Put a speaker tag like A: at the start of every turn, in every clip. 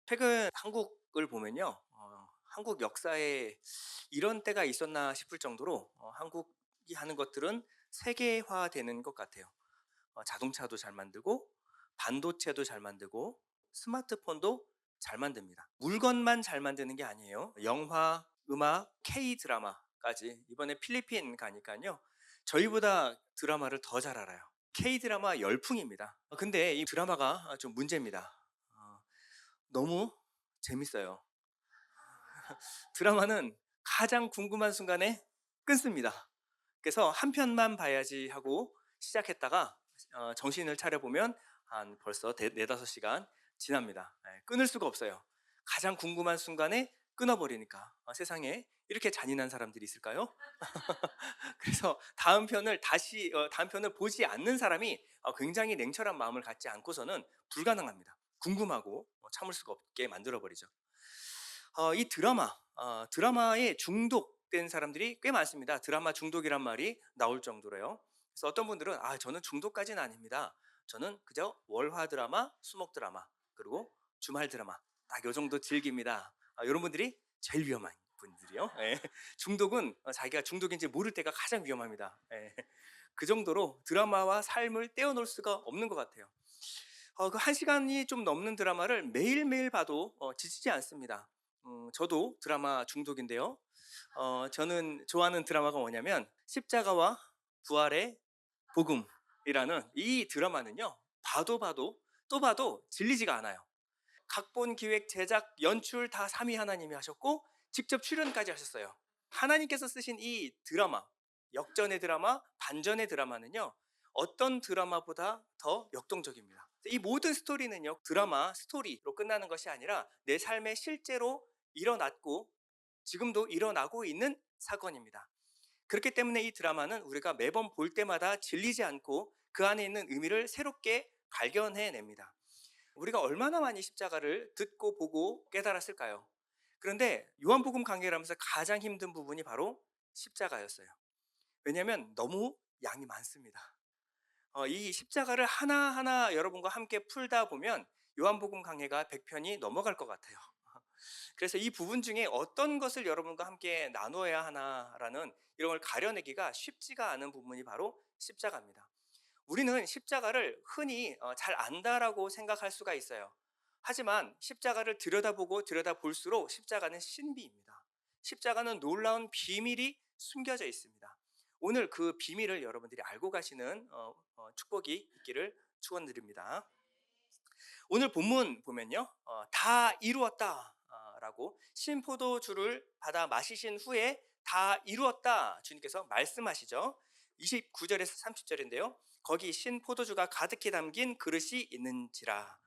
A: 최근 한국을 보면요. 한국 역사에 이런 때가 있었나 싶을 정도로 한국이 하는 것들은 세계화되는 것 같아요. 자동차도 잘 만들고 반도체도 잘 만들고 스마트폰도 잘 만듭니다. 물건만 잘 만드는 게 아니에요. 영화, 음악, K-드라마까지 이번에 필리핀 가니까요. 저희보다 드라마를 더 잘 알아요. K-드라마 열풍입니다. 근데 이 드라마가 좀 문제입니다. 어 너무 재밌어요. 드라마는 가장 궁금한 순간에 끊습니다. 그래서 한 편만 봐야지 하고 시작했다가 정신을 차려보면 한 벌써 4~5시간 지납니다. 끊을 수가 없어요. 가장 궁금한 순간에 끊어버리니까. 세상에 이렇게 잔인한 사람들이 있을까요? 그래서 다음 편을 보지 않는 사람이 굉장히 냉철한 마음을 갖지 않고서는 불가능합니다. 궁금하고 참을 수가 없게 만들어 버리죠. 이 드라마에 중독된 사람들이 꽤 많습니다. 드라마 중독이란 말이 나올 정도로요. 그래서 어떤 분들은 저는 중독까지는 아닙니다. 저는 그저 월화 드라마, 수목 드라마, 그리고 주말 드라마 딱 요 정도 즐깁니다. 이런 분들이 제일 위험한 분들이요. 예. 중독은 자기가 중독인지 모를 때가 가장 위험합니다. 예. 그 정도로 드라마와 삶을 떼어놓을 수가 없는 것 같아요. 그 1시간이 좀 넘는 드라마를 매일매일 봐도 지치지 않습니다. 저도 드라마 중독인데요. 저는 좋아하는 드라마가 뭐냐면 십자가와 부활의 복음이라는 이 드라마는요. 봐도 봐도 또 봐도 질리지가 않아요. 각본, 기획, 제작, 연출 다 삼위 하나님이 하셨고 직접 출연까지 하셨어요. 하나님께서 쓰신 이 드라마, 역전의 드라마, 반전의 드라마는요. 어떤 드라마보다 더 역동적입니다. 이 모든 스토리는요. 드라마 스토리로 끝나는 것이 아니라 내 삶에 실제로 일어났고 지금도 일어나고 있는 사건입니다. 그렇기 때문에 이 드라마는 우리가 매번 볼 때마다 질리지 않고 그 안에 있는 의미를 새롭게 발견해냅니다. 우리가 얼마나 많이 십자가를 듣고 보고 깨달았을까요? 그런데 요한복음 강해를 하면서 가장 힘든 부분이 바로 십자가였어요. 왜냐하면 너무 양이 많습니다. 이 십자가를 하나하나 여러분과 함께 풀다 보면 요한복음 강해가 100편이 넘어갈 것 같아요. 그래서 이 부분 중에 어떤 것을 여러분과 함께 나누어야 하나라는 이런 걸 가려내기가 쉽지가 않은 부분이 바로 십자가입니다. 우리는 십자가를 흔히 잘 안다라고 생각할 수가 있어요. 하지만 십자가를 들여다보고 들여다볼수록 십자가는 신비입니다. 십자가는 놀라운 비밀이 숨겨져 있습니다. 오늘 그 비밀을 여러분들이 알고 가시는 축복이 있기를 축원드립니다. 오늘 본문 보면요, 다 이루었다 라고 신포도주를 받아 마시신 후에 다 이루었다 주님께서 말씀하시죠. 29절에서 30절인데요. 거기 신포도주가 가득히 담긴 그릇이 있는지라.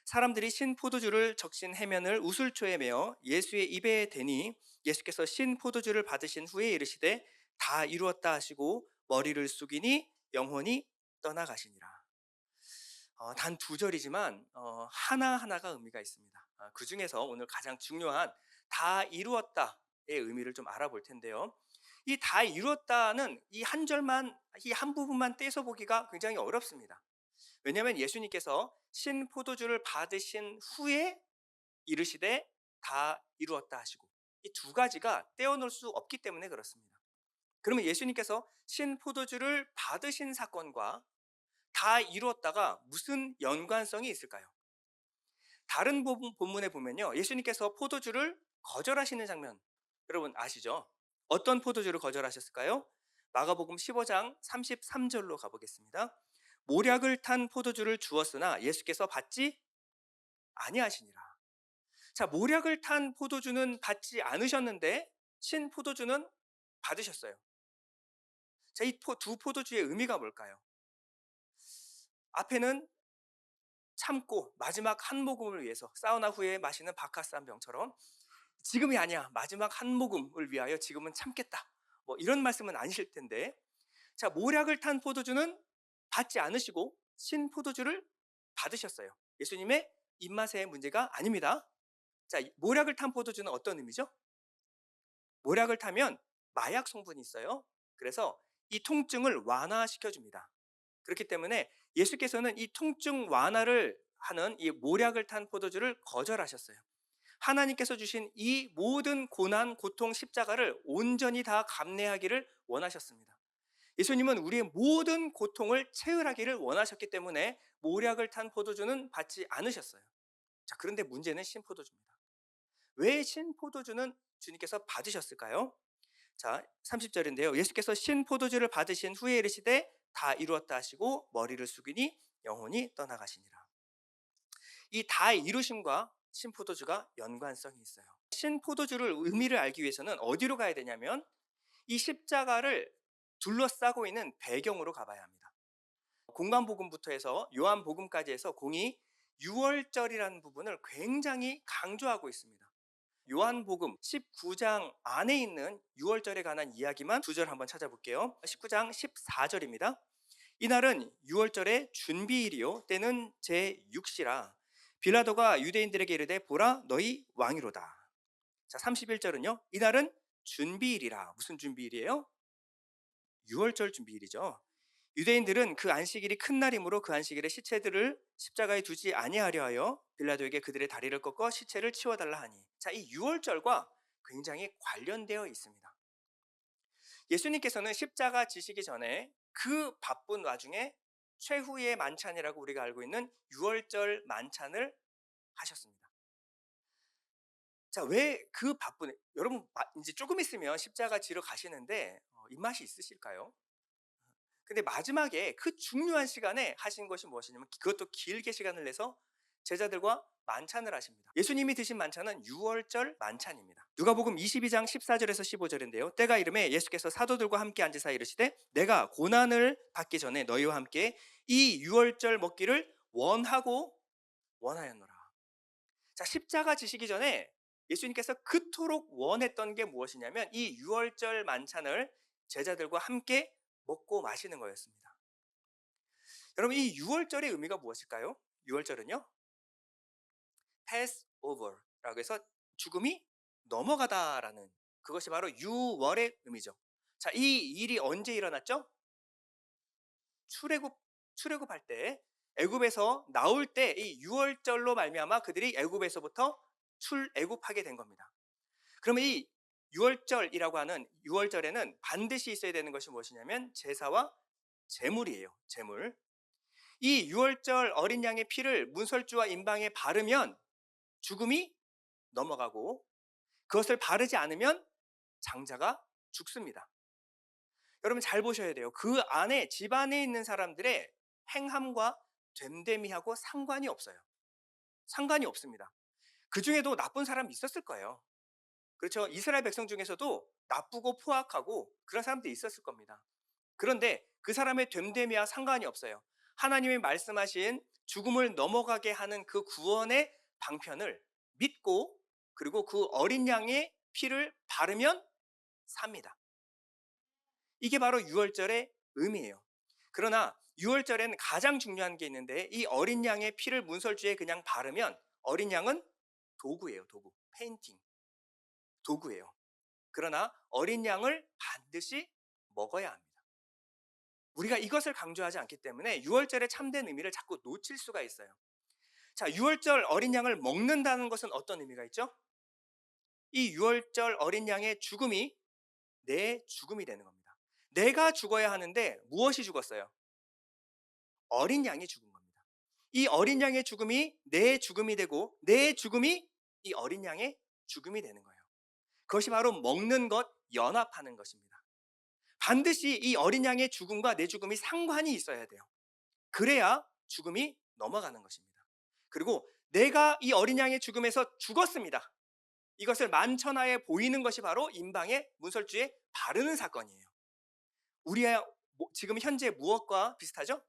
A: 사람들이 신포도주를 적신 해면을 우슬초에 메어 예수의 입에 대니 예수께서 신포도주를 받으신 후에 이르시되 다 이루었다 하시고 머리를 숙이니 영혼이 떠나가시니라. 단 2절이지만 하나하나가 의미가 있습니다. 그중에서 오늘 가장 중요한 다 이루었다의 의미를 좀 알아볼 텐데요. 이 다 이루었다는 이 한 절만, 이 한 부분만 떼서 보기가 굉장히 어렵습니다. 왜냐하면 예수님께서 신포도주를 받으신 후에 이르시되 다 이루었다 하시고 이 두 가지가 떼어놓을 수 없기 때문에 그렇습니다. 그러면 예수님께서 신포도주를 받으신 사건과 다 이루었다가 무슨 연관성이 있을까요? 다른 본문에 보면요. 예수님께서 포도주를 거절하시는 장면 여러분 아시죠? 어떤 포도주를 거절하셨을까요? 마가복음 15장 33절로 가보겠습니다. 모략을 탄 포도주를 주었으나 예수께서 받지 아니하시니라. 자, 모략을 탄 포도주는 받지 않으셨는데 신 포도주는 받으셨어요. 자, 이 두 포도주의 의미가 뭘까요? 앞에는 참고 마지막 한 모금을 위해서 사우나 후에 마시는 바카스 한 병처럼 지금이 아니야 마지막 한 모금을 위하여 지금은 참겠다 뭐 이런 말씀은 아니실 텐데 자 모략을 탄 포도주는 받지 않으시고 신 포도주를 받으셨어요. 예수님의 입맛의 문제가 아닙니다. 자 모략을 탄 포도주는 어떤 의미죠? 모략을 타면 마약 성분이 있어요. 그래서 이 통증을 완화시켜 줍니다. 그렇기 때문에 예수께서는 이 통증 완화를 하는 이 모략을 탄 포도주를 거절하셨어요. 하나님께서 주신 이 모든 고난, 고통, 십자가를 온전히 다 감내하기를 원하셨습니다. 예수님은 우리의 모든 고통을 체휼하기를 원하셨기 때문에 모략을 탄 포도주는 받지 않으셨어요. 자, 그런데 문제는 신포도주입니다. 왜 신포도주는 주님께서 받으셨을까요? 자, 30절인데요. 예수께서 신포도주를 받으신 후에 이르시되 다 이루었다 하시고 머리를 숙이니 영혼이 떠나가시니라. 이 다 이루심과 신포도주가 연관성이 있어요. 신포도주를 의미를 알기 위해서는 어디로 가야 되냐면 이 십자가를 둘러싸고 있는 배경으로 가봐야 합니다. 공관복음부터 해서 요한복음까지 해서 공이 유월절이라는 부분을 굉장히 강조하고 있습니다. 요한복음 19장 안에 있는 유월절에 관한 이야기만 두 절 한번 찾아볼게요. 19장 14절입니다. 이날은 유월절의 준비일이요 때는 제6시라 빌라도가 유대인들에게 이르되 보라 너희 왕이로다. 자, 31절은요. 이날은 준비일이라. 무슨 준비일이에요? 유월절 준비일이죠. 유대인들은 그 안식일이 큰 날이므로 그 안식일에 시체들을 십자가에 두지 아니하려 하여 빌라도에게 그들의 다리를 꺾어 시체를 치워달라 하니. 자, 이 유월절과 굉장히 관련되어 있습니다. 예수님께서는 십자가 지시기 전에 그 바쁜 와중에 최후의 만찬이라고 우리가 알고 있는 유월절 만찬을 하셨습니다. 자, 왜 그 바쁜, 여러분 이제 조금 있으면 십자가 지러 가시는데 입맛이 있으실까요? 근데 마지막에 그 중요한 시간에 하신 것이 무엇이냐면 그것도 길게 시간을 내서 제자들과 만찬을 하십니다. 예수님이 드신 만찬은 유월절 만찬입니다. 누가복음 22장 14절에서 15절인데요. 때가 이름에 예수께서 사도들과 함께 앉으사 이르시되 내가 고난을 받기 전에 너희와 함께 이 유월절 먹기를 원하였노라. 자, 십자가 지시기 전에 예수님께서 그토록 원했던 게 무엇이냐면 이 유월절 만찬을 제자들과 함께 먹고 마시는 거였습니다. 여러분, 이 유월절의 의미가 무엇일까요? 유월절은요, Passover라고 해서 죽음이 넘어가다라는, 그것이 바로 유월의 의미죠. 자, 이 일이 언제 일어났죠? 출애굽할 때, 애굽에서 나올 때 이 유월절로 말미암아 그들이 애굽에서부터 출애굽하게 된 겁니다. 그러면 이 유월절이라고 하는 유월절에는 반드시 있어야 되는 것이 무엇이냐면 제사와 제물이에요. 제물. 이 유월절 어린 양의 피를 문설주와 임방에 바르면 죽음이 넘어가고 그것을 바르지 않으면 장자가 죽습니다. 여러분 잘 보셔야 돼요. 그 안에 집안에 있는 사람들의 행함과 됨됨이하고 상관이 없어요. 상관이 없습니다. 그 중에도 나쁜 사람이 있었을 거예요. 그렇죠? 이스라엘 백성 중에서도 나쁘고 포악하고 그런 사람들이 있었을 겁니다. 그런데 그 사람의 됨됨이와 상관이 없어요. 하나님이 말씀하신 죽음을 넘어가게 하는 그 구원의 방편을 믿고 그리고 그 어린 양의 피를 바르면 삽니다. 이게 바로 유월절의 의미예요. 그러나 유월절에는 가장 중요한 게 있는데 이 어린 양의 피를 문설주에 그냥 바르면 어린 양은 도구예요. 도구. 페인팅. 도구예요. 그러나 어린 양을 반드시 먹어야 합니다. 우리가 이것을 강조하지 않기 때문에 유월절의 참된 의미를 자꾸 놓칠 수가 있어요. 자, 유월절 어린 양을 먹는다는 것은 어떤 의미가 있죠? 이 유월절 어린 양의 죽음이 내 죽음이 되는 겁니다. 내가 죽어야 하는데 무엇이 죽었어요? 어린 양이 죽은 겁니다. 이 어린 양의 죽음이 내 죽음이 되고 내 죽음이 이 어린 양의 죽음이 되는 거예요. 그것이 바로 먹는 것, 연합하는 것입니다. 반드시 이 어린 양의 죽음과 내 죽음이 상관이 있어야 돼요. 그래야 죽음이 넘어가는 것입니다. 그리고 내가 이 어린 양의 죽음에서 죽었습니다. 이것을 만천하에 보이는 것이 바로 임방의 문설주에 바르는 사건이에요. 우리의 지금 현재 무엇과 비슷하죠?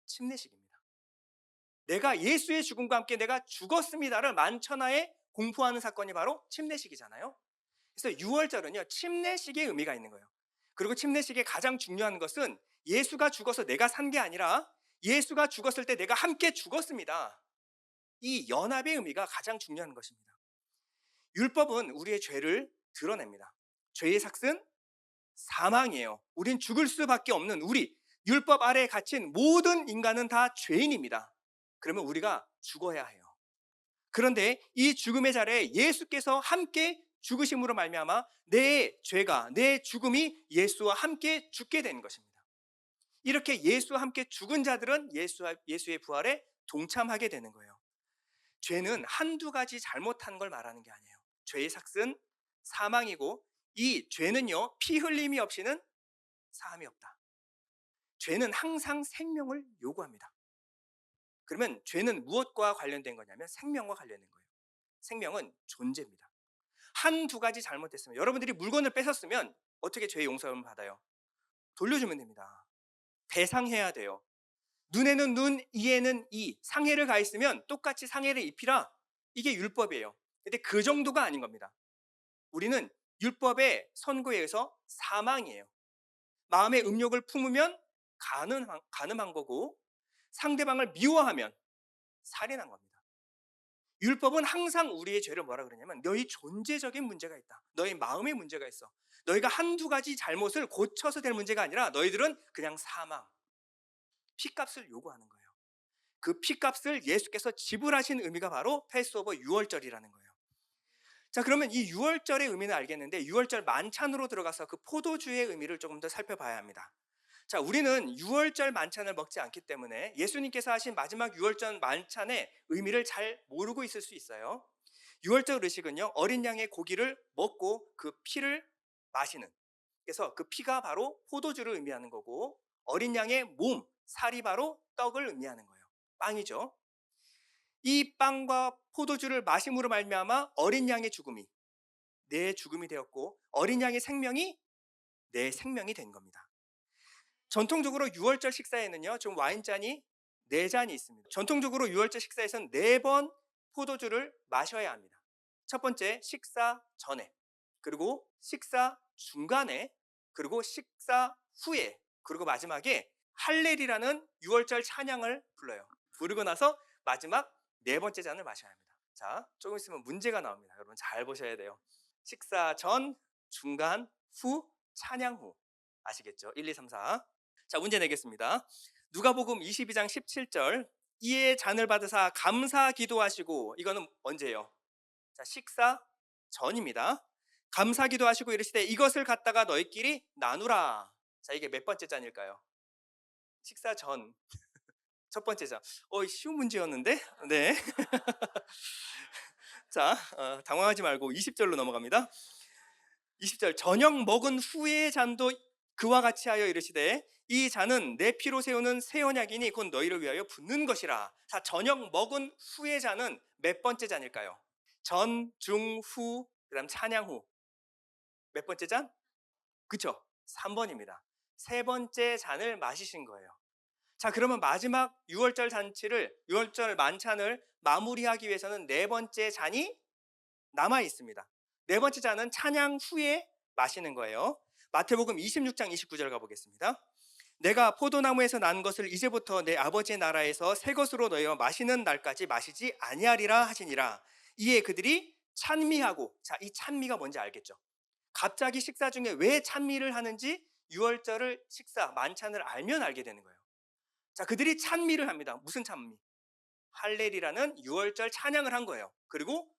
A: 침례식입니다. 내가 예수의 죽음과 함께 내가 죽었습니다를 만천하에 공포하는 사건이 바로 침례식이잖아요. 그래서 유월절은요, 침례식의 의미가 있는 거예요. 그리고 침례식의 가장 중요한 것은 예수가 죽어서 내가 산 게 아니라 예수가 죽었을 때 내가 함께 죽었습니다. 이 연합의 의미가 가장 중요한 것입니다. 율법은 우리의 죄를 드러냅니다. 죄의 삭은 사망이에요. 우린 죽을 수밖에 없는 율법 아래에 갇힌 모든 인간은 다 죄인입니다. 그러면 우리가 죽어야 해요. 그런데 이 죽음의 자리에 예수께서 함께 죽으심으로 말미암아 내 죄가, 내 죽음이 예수와 함께 죽게 된 것입니다. 이렇게 예수와 함께 죽은 자들은 예수의 부활에 동참하게 되는 거예요. 죄는 한두 가지 잘못한 걸 말하는 게 아니에요. 죄의 삭은 사망이고, 이 죄는요, 피 흘림이 없이는 사함이 없다. 죄는 항상 생명을 요구합니다. 그러면 죄는 무엇과 관련된 거냐면 생명과 관련된 거예요. 생명은 존재입니다. 한두 가지 잘못됐으면, 여러분들이 물건을 뺏었으면 어떻게 죄의 용서를 받아요? 돌려주면 됩니다. 배상해야 돼요. 눈에는 눈, 이에는 이. 상해를 가했으면 똑같이 상해를 입히라. 이게 율법이에요. 근데 그 정도가 아닌 겁니다. 우리는 율법의 선고에 의해서 사망이에요. 마음의 음욕을 품으면 간음한 거고, 상대방을 미워하면 살인한 겁니다. 율법은 항상 우리의 죄를 뭐라 그러냐면 너희 존재적인 문제가 있다. 너희 마음의 문제가 있어. 너희가 한두 가지 잘못을 고쳐서 될 문제가 아니라 너희들은 그냥 사망, 피값을 요구하는 거예요. 그 피값을 예수께서 지불하신 의미가 바로 패스오버 유월절이라는 거예요. 자, 그러면 이 유월절의 의미는 알겠는데 유월절 만찬으로 들어가서 그 포도주의 의미를 조금 더 살펴봐야 합니다. 자, 우리는 유월절 만찬을 먹지 않기 때문에 예수님께서 하신 마지막 유월절 만찬의 의미를 잘 모르고 있을 수 있어요. 유월절 의식은요, 어린 양의 고기를 먹고 그 피를 마시는, 그래서 그 피가 바로 포도주를 의미하는 거고, 어린 양의 몸, 살이 바로 떡을 의미하는 거예요. 빵이죠. 이 빵과 포도주를 마심으로 말미암아 어린 양의 죽음이 내 죽음이 되었고, 어린 양의 생명이 내 생명이 된 겁니다. 전통적으로 유월절 식사에는요, 좀 와인잔이 4잔이 있습니다. 전통적으로 유월절 식사에서는 4번 포도주를 마셔야 합니다. 첫 번째, 식사 전에, 그리고 식사 중간에, 그리고 식사 후에, 그리고 마지막에 할렐이라는 유월절 찬양을 불러요. 부르고 나서 마지막 4번째 잔을 마셔야 합니다. 자, 조금 있으면 문제가 나옵니다. 여러분 잘 보셔야 돼요. 식사 전, 중간, 후, 찬양 후. 아시겠죠? 1, 2, 3, 4. 자, 문제 내겠습니다. 누가복음 22장 17절. 이에 잔을 받으사 감사 기도하시고, 이거는 언제예요? 자, 식사 전입니다. 감사 기도하시고 이르시되 이것을 갖다가 너희끼리 나누라. 자, 이게 몇 번째 잔일까요? 식사 전. 첫 번째 잔. 쉬운 문제였는데? 네. 자, 당황하지 말고 20절로 넘어갑니다. 20절. 저녁 먹은 후의 잔도 그와 같이 하여 이르시되 이 잔은 내 피로 세우는 새 언약이니 곧 너희를 위하여 붓는 것이라. 자, 저녁 먹은 후의 잔은 몇 번째 잔일까요? 전, 중, 후, 그다음 찬양 후. 몇 번째 잔? 그쵸? 3번입니다. 세 번째 잔을 마시신 거예요. 자, 그러면 마지막 6월절 만찬을 마무리하기 위해서는 4번째 잔이 남아 있습니다. 4번째 잔은 찬양 후에 마시는 거예요. 마태복음 26장 29절 가보겠습니다. 내가 포도나무에서 난 것을 이제부터 내 아버지의 나라에서 새 것으로 너희와 마시는 날까지 마시지 아니하리라 하시니라. 이에 그들이 찬미하고, 자, 이 찬미가 뭔지 알겠죠? 갑자기 식사 중에 왜 찬미를 하는지 6월절을 식사, 만찬을 알면 알게 되는 거예요. 자, 그들이 찬미를 합니다. 무슨 찬미? 할렐이라는 6월절 찬양을 한 거예요. 그리고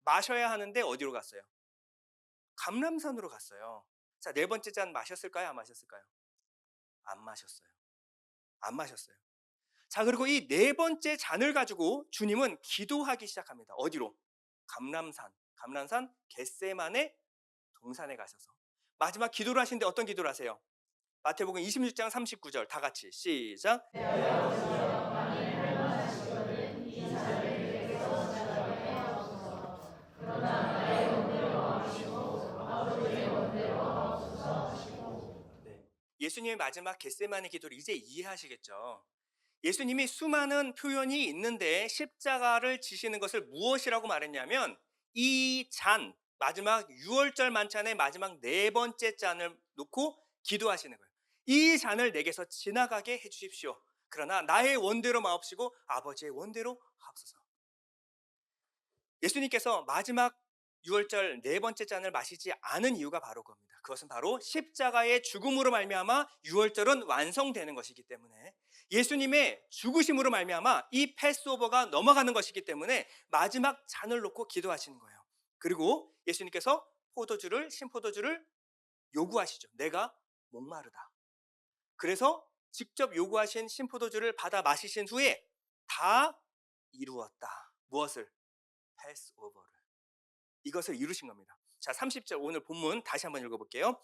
A: 마셔야 하는데 어디로 갔어요? 감람산으로 갔어요. 자, 4번째 잔 마셨을까요? 안 마셨을까요? 안 마셨어요. 안 마셨어요. 자, 그리고 이 4번째 잔을 가지고 주님은 기도하기 시작합니다. 어디로? 감람산 겟세마네 동산에 가셔서 마지막 기도를 하시는데 어떤 기도를 하세요? 마태복음 26장 39절 다 같이 시작. 네. 예수님의 마지막 겟세마네 기도를 이제 이해하시겠죠? 예수님이 수많은 표현이 있는데 십자가를 지시는 것을 무엇이라고 말했냐면 이 잔, 마지막 6월절 만찬의 마지막 4번째 잔을 놓고 기도하시는 거예요. 이 잔을 내게서 지나가게 해주십시오. 그러나 나의 원대로 마옵시고 아버지의 원대로 하옵소서. 예수님께서 마지막 유월절 네 번째 잔을 마시지 않은 이유가 바로 그겁니다. 그것은 바로 십자가의 죽음으로 말미암아 유월절은 완성되는 것이기 때문에, 예수님의 죽으심으로 말미암아 이 패스오버가 넘어가는 것이기 때문에 마지막 잔을 놓고 기도하시는 거예요. 그리고 예수님께서 신포도주를 요구하시죠. 내가 목마르다. 그래서 직접 요구하신 신포도주를 받아 마시신 후에 다 이루었다. 무엇을? 패스오버를. 이것을 이루신 겁니다. 자, 30절 오늘 본문 다시 한번 읽어볼게요.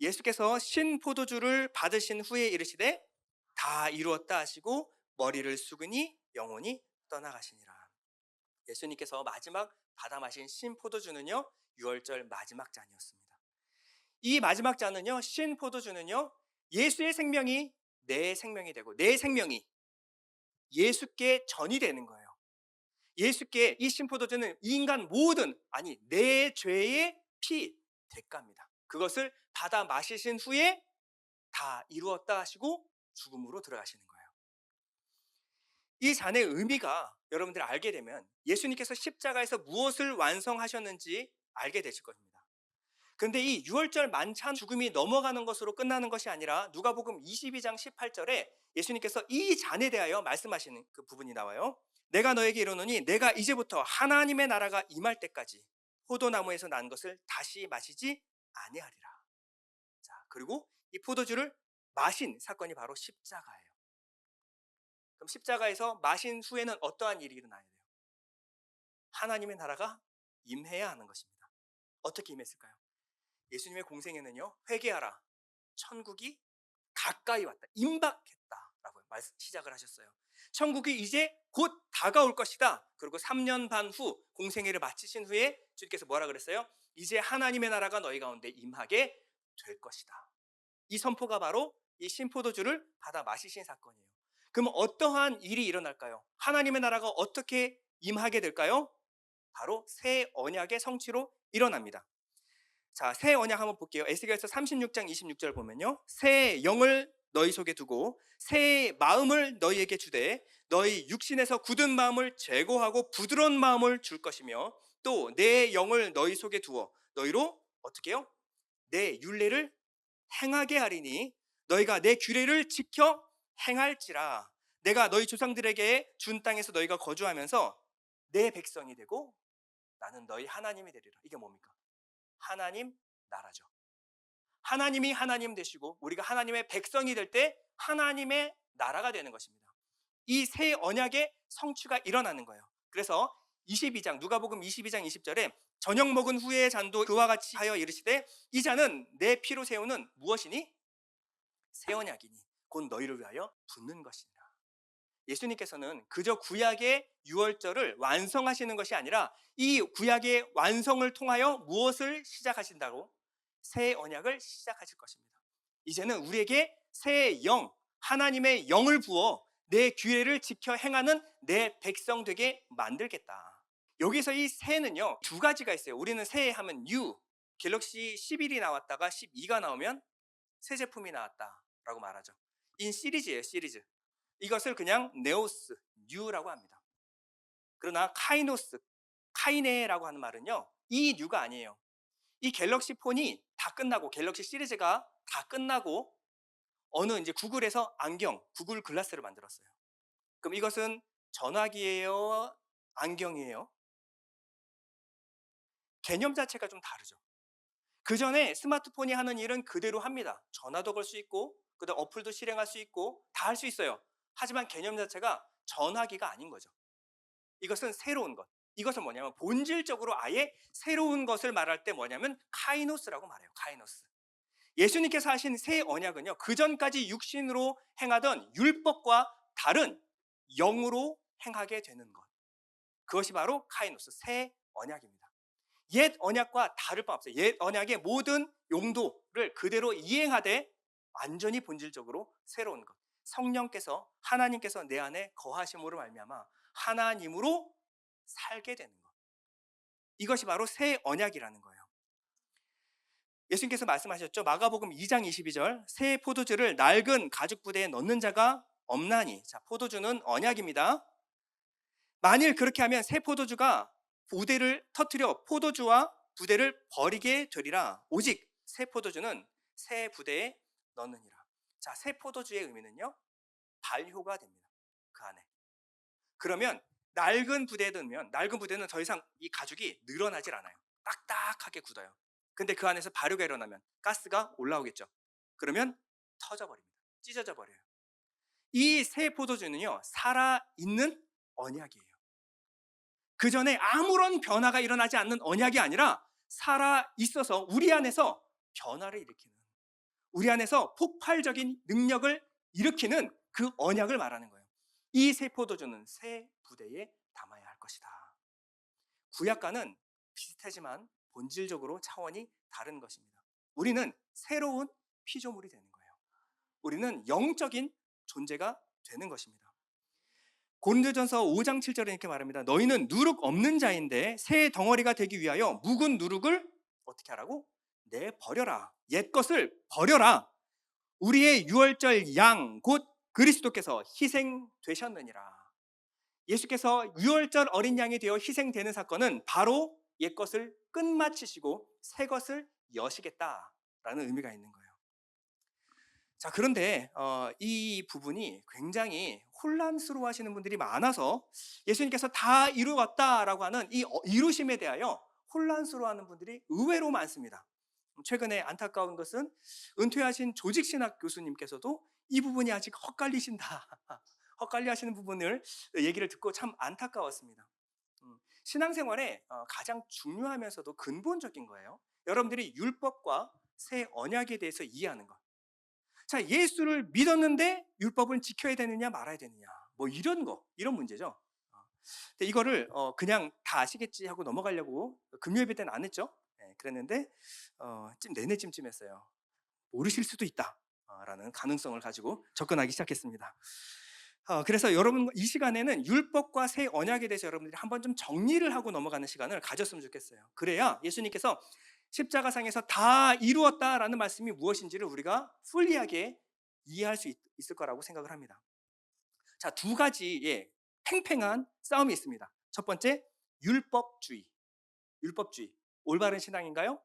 A: 예수께서 신포도주를 받으신 후에 이르시되 다 이루었다 하시고 머리를 숙으니 영혼이 떠나가시니라. 예수님께서 마지막 받아 마신 신포도주는요, 유월절 마지막 잔이었습니다. 이 마지막 잔은요, 신포도주는요, 예수의 생명이 내 생명이 되고 내 생명이 예수께 전이 되는 거예요. 예수께 이 신포도주는 인간 모든, 아니 내 죄의 피 대가입니다. 그것을 받아 마시신 후에 다 이루었다 하시고 죽음으로 들어가시는 거예요. 이 잔의 의미가 여러분들 알게 되면 예수님께서 십자가에서 무엇을 완성하셨는지 알게 되실 겁니다. 그런데 이 유월절 만찬 죽음이 넘어가는 것으로 끝나는 것이 아니라 누가복음 22장 18절에 예수님께서 이 잔에 대하여 말씀하시는 그 부분이 나와요. 내가 너에게 이르노니 내가 이제부터 하나님의 나라가 임할 때까지 포도나무에서 난 것을 다시 마시지 아니하리라. 자, 그리고 이 포도주를 마신 사건이 바로 십자가예요. 그럼 십자가에서 마신 후에는 어떠한 일이 일어나야 돼요? 하나님의 나라가 임해야 하는 것입니다. 어떻게 임했을까요? 예수님의 공생에는요, 회개하라, 천국이 가까이 왔다, 임박했다라고 시작을 하셨어요. 천국이 이제 곧 다가올 것이다. 그리고 3년 반 후 공생애를 마치신 후에 주님께서 뭐라 그랬어요? 이제 하나님의 나라가 너희 가운데 임하게 될 것이다. 이 선포가 바로 이 신포도주를 받아 마시신 사건이에요. 그럼 어떠한 일이 일어날까요? 하나님의 나라가 어떻게 임하게 될까요? 바로 새 언약의 성취로 일어납니다. 자, 새 언약 한번 볼게요. 에스겔서 36장 26절 보면요, 새 영을 너희 속에 두고 새 마음을 너희에게 주되 너희 육신에서 굳은 마음을 제거하고 부드러운 마음을 줄 것이며 또 내 영을 너희 속에 두어 너희로 어떻게 해요? 내 율례를 행하게 하리니 너희가 내 규례를 지켜 행할지라. 내가 너희 조상들에게 준 땅에서 너희가 거주하면서 내 백성이 되고 나는 너희 하나님이 되리라. 이게 뭡니까? 하나님 나라죠. 하나님이 하나님 되시고 우리가 하나님의 백성이 될 때 하나님의 나라가 되는 것입니다. 이 새 언약의 성취가 일어나는 거예요. 그래서 22장 누가복음 22장 20절에 저녁 먹은 후의 잔도 그와 같이 하여 이르시되 이 잔은 내 피로 세우는 무엇이니? 새 언약이니 곧 너희를 위하여 붓는 것이니라. 예수님께서는 그저 구약의 유월절을 완성하시는 것이 아니라 이 구약의 완성을 통하여 무엇을 시작하신다고? 새 언약을 시작하실 것입니다. 이제는 우리에게 새 영, 하나님의 영을 부어 내 규례를 지켜 행하는 내 백성 되게 만들겠다. 여기서 이 새는요, 두 가지가 있어요. 우리는 새 하면 new, 갤럭시 11이 나왔다가 12가 나오면 새 제품이 나왔다라고 말하죠. 인 시리즈예요, 시리즈. 이것을 그냥 네오스, 뉴라고 합니다. 그러나 카이노스, 카이네라고 하는 말은요, 이 뉴가 아니에요. 이 갤럭시 폰이 다 끝나고 갤럭시 시리즈가 다 끝나고 어느 이제 구글에서 안경, 구글 글라스를 만들었어요. 그럼 이것은 전화기예요? 안경이에요? 개념 자체가 좀 다르죠. 그 전에 스마트폰이 하는 일은 그대로 합니다. 전화도 걸 수 있고 그다음 어플도 실행할 수 있고 다 할 수 있어요. 하지만 개념 자체가 전화기가 아닌 거죠. 이것은 새로운 것. 이것은 뭐냐면 본질적으로 아예 새로운 것을 말할 때 뭐냐면 카이노스라고 말해요. 카이노스. 예수님께서 하신 새 언약은요, 그 전까지 육신으로 행하던 율법과 다른 영으로 행하게 되는 것. 그것이 바로 카이노스, 새 언약입니다. 옛 언약과 다를 바 없어요. 옛 언약의 모든 용도를 그대로 이행하되 완전히 본질적으로 새로운 것. 성령께서, 하나님께서 내 안에 거하심으로 말미암아 하나님으로 살게 되는 것. 이것이 바로 새 언약이라는 거예요. 예수님께서 말씀하셨죠. 마가복음 2장 22절, 새 포도주를 낡은 가죽 부대에 넣는 자가 없나니. 자, 포도주는 언약입니다. 만일 그렇게 하면 새 포도주가 부대를 터뜨려 포도주와 부대를 버리게 되리라. 오직 새 포도주는 새 부대에 넣느니라. 자, 새 포도주의 의미는요, 발효가 됩니다. 그 안에. 그러면 낡은 부대에 넣으면, 낡은 부대는 더 이상 이 가죽이 늘어나질 않아요. 딱딱하게 굳어요. 근데 그 안에서 발효가 일어나면 가스가 올라오겠죠. 그러면 터져버립니다. 찢어져 버려요. 이 새 포도주는요, 살아있는 언약이에요. 그 전에 아무런 변화가 일어나지 않는 언약이 아니라 살아있어서 우리 안에서 변화를 일으키는, 우리 안에서 폭발적인 능력을 일으키는 그 언약을 말하는 거예요. 이 새 포도주는 새 부대에 담아야 할 것이다. 구약과는 비슷하지만 본질적으로 차원이 다른 것입니다. 우리는 새로운 피조물이 되는 거예요. 우리는 영적인 존재가 되는 것입니다. 고린도전서 5장 7절에 이렇게 말합니다. 너희는 누룩 없는 자인데 새 덩어리가 되기 위하여 묵은 누룩을 어떻게 하라고? 내버려라. 옛 것을 버려라. 우리의 유월절 양 곧 그리스도께서 희생되셨느니라. 예수께서 유월절 어린 양이 되어 희생되는 사건은 바로 옛 것을 끝마치시고 새 것을 여시겠다라는 의미가 있는 거예요. 자, 그런데 이 부분이 굉장히 혼란스러워 하시는 분들이 많아서 예수님께서 다 이루었다라고 하는 이 이루심에 대하여 혼란스러워하는 분들이 의외로 많습니다. 최근에 안타까운 것은 은퇴하신 조직신학 교수님께서도 이 부분이 아직 헛갈리신다, 헛갈리하시는 부분을 얘기를 듣고 참 안타까웠습니다. 신앙생활에 가장 중요하면서도 근본적인 거예요. 여러분들이 율법과 새 언약에 대해서 이해하는 것. 자, 예수를 믿었는데 율법을 지켜야 되느냐 말아야 되느냐, 뭐 이런 거, 이런 문제죠. 근데 이거를 그냥 다 아시겠지 하고 넘어가려고 금요 예배 때는 안 했죠. 네, 그랬는데 내내 찜찜했어요. 모르실 수도 있다 라는 가능성을 가지고 접근하기 시작했습니다. 그래서 여러분 이 시간에는 율법과 새 언약에 대해서 여러분들이 한번 좀 정리를 하고 넘어가는 시간을 가졌으면 좋겠어요. 그래야 예수님께서 십자가상에서 다 이루었다라는 말씀이 무엇인지를 우리가 풀리하게 이해할 수 있을 거라고 생각을 합니다. 자, 두 가지의 팽팽한 싸움이 있습니다. 첫 번째, 율법주의. 율법주의. 올바른 신앙인가요?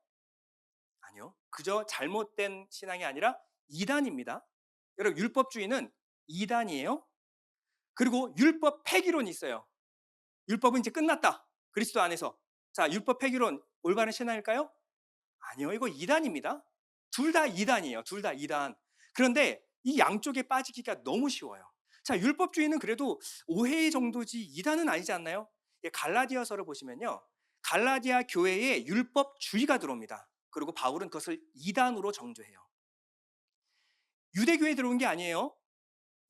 A: 아니요. 그저 잘못된 신앙이 아니라 이단입니다. 여러분, 율법주의는 이단이에요. 그리고 율법 폐기론이 있어요. 율법은 이제 끝났다. 그리스도 안에서. 자, 율법 폐기론 올바른 신앙일까요? 아니요. 이거 이단입니다. 둘 다 이단이에요. 둘 다 이단. 그런데 이 양쪽에 빠지기가 너무 쉬워요. 자, 율법주의는 그래도 오해 정도지 이단은 아니지 않나요? 갈라디아서를 보시면요, 갈라디아 교회에 율법주의가 들어옵니다. 그리고 바울은 그것을 이단으로 정죄해요. 유대교에 들어온 게 아니에요.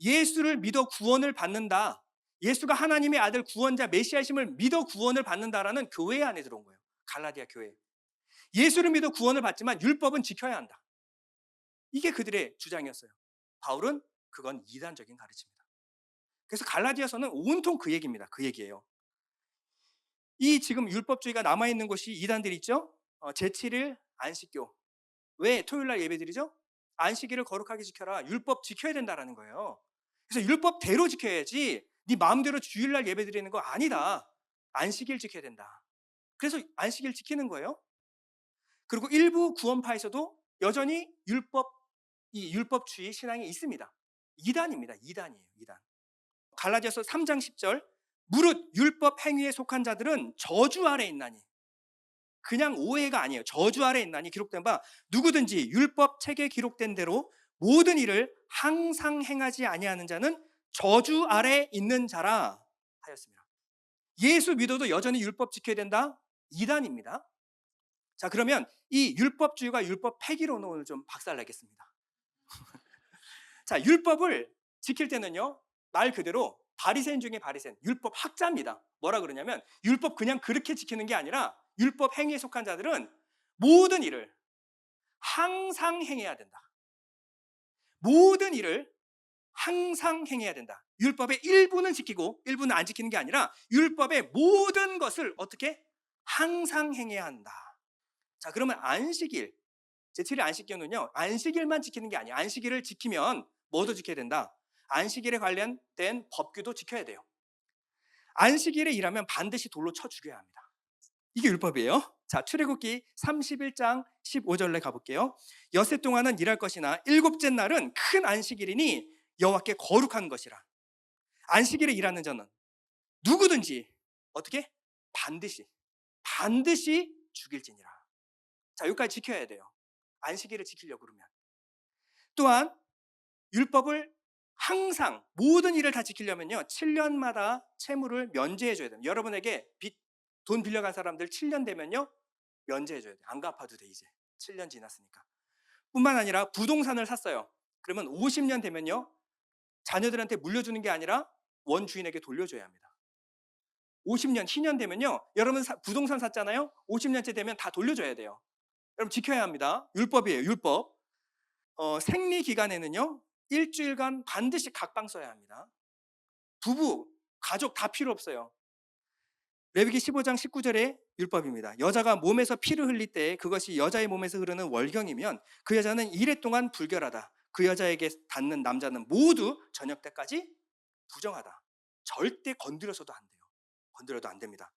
A: 예수를 믿어 구원을 받는다, 예수가 하나님의 아들 구원자 메시아심을 믿어 구원을 받는다라는 교회 안에 들어온 거예요. 갈라디아 교회. 예수를 믿어 구원을 받지만 율법은 지켜야 한다. 이게 그들의 주장이었어요. 바울은 그건 이단적인 가르침이다. 그래서 갈라디아서는 온통 그 얘기입니다. 그 얘기예요. 이 지금 율법주의가 남아있는 곳이 이단들이 있죠. 제7일 안식교. 왜 토요일날 예배드리죠? 안식일을 거룩하게 지켜라. 율법 지켜야 된다라는 거예요. 그래서 율법대로 지켜야지 네 마음대로 주일날 예배드리는 거 아니다. 안식일 지켜야 된다. 그래서 안식일 지키는 거예요. 그리고 일부 구원파에서도 여전히 이 율법주의 신앙이 있습니다. 이단입니다. 이단이에요. 이단. 갈라디아서 3장 10절, 무릇 율법 행위에 속한 자들은 저주 아래 있나니. 그냥 오해가 아니에요. 저주 아래 있나니 기록된 바 누구든지 율법 책에 기록된 대로 모든 일을 항상 행하지 아니하는 자는 저주 아래 있는 자라 하였습니다. 예수 믿어도 여전히 율법 지켜야 된다? 이단입니다. 자, 그러면 이 율법주의와 율법 폐기론을 오늘 좀 박살내겠습니다. 자, 율법을 지킬 때는요, 말 그대로 바리새인 중에 바리새인, 율법 학자입니다. 뭐라 그러냐면 율법 그냥 그렇게 지키는 게 아니라 율법 행위에 속한 자들은 모든 일을 항상 행해야 된다. 모든 일을 항상 행해야 된다. 율법의 일부는 지키고 일부는 안 지키는 게 아니라 율법의 모든 것을 어떻게? 항상 행해야 한다. 자, 그러면 안식일, 제7일 안식일은요, 안식일만 지키는 게 아니에요. 안식일을 지키면 뭐도 지켜야 된다? 안식일에 관련된 법규도 지켜야 돼요. 안식일에 일하면 반드시 돌로 쳐 죽여야 합니다. 이게 율법이에요. 자, 출애굽기 31장 15절에 가볼게요. 엿새 동안은 일할 것이나 일곱째 날은 큰 안식일이니 여호와께 거룩한 것이라. 안식일에 일하는 자는 누구든지 어떻게? 반드시 죽일지니라. 자, 여기까지 지켜야 돼요. 안식일을 지키려고 그러면. 또한 율법을 항상 모든 일을 다 지키려면요, 7년마다 채무를 면제해 줘야 돼요. 여러분에게 돈 빌려간 사람들 7년 되면요 면제해 줘야 돼요. 안 갚아도 돼. 이제 7년 지났으니까. 뿐만 아니라 부동산을 샀어요. 그러면 50년 되면요 자녀들한테 물려주는 게 아니라 원주인에게 돌려줘야 합니다. 50년, 희년 되면요, 여러분 부동산 샀잖아요. 50년째 되면 다 돌려줘야 돼요. 여러분 지켜야 합니다. 율법이에요. 율법. 생리 기간에는요 일주일간 반드시 각방 써야 합니다. 부부, 가족 다 필요 없어요. 레위기 15장 19절의 율법입니다. 여자가 몸에서 피를 흘릴 때 그것이 여자의 몸에서 흐르는 월경이면 그 여자는 이래 동안 불결하다. 그 여자에게 닿는 남자는 모두 저녁 때까지 부정하다. 절대 건드려서도 안 돼요. 건드려도 안 됩니다.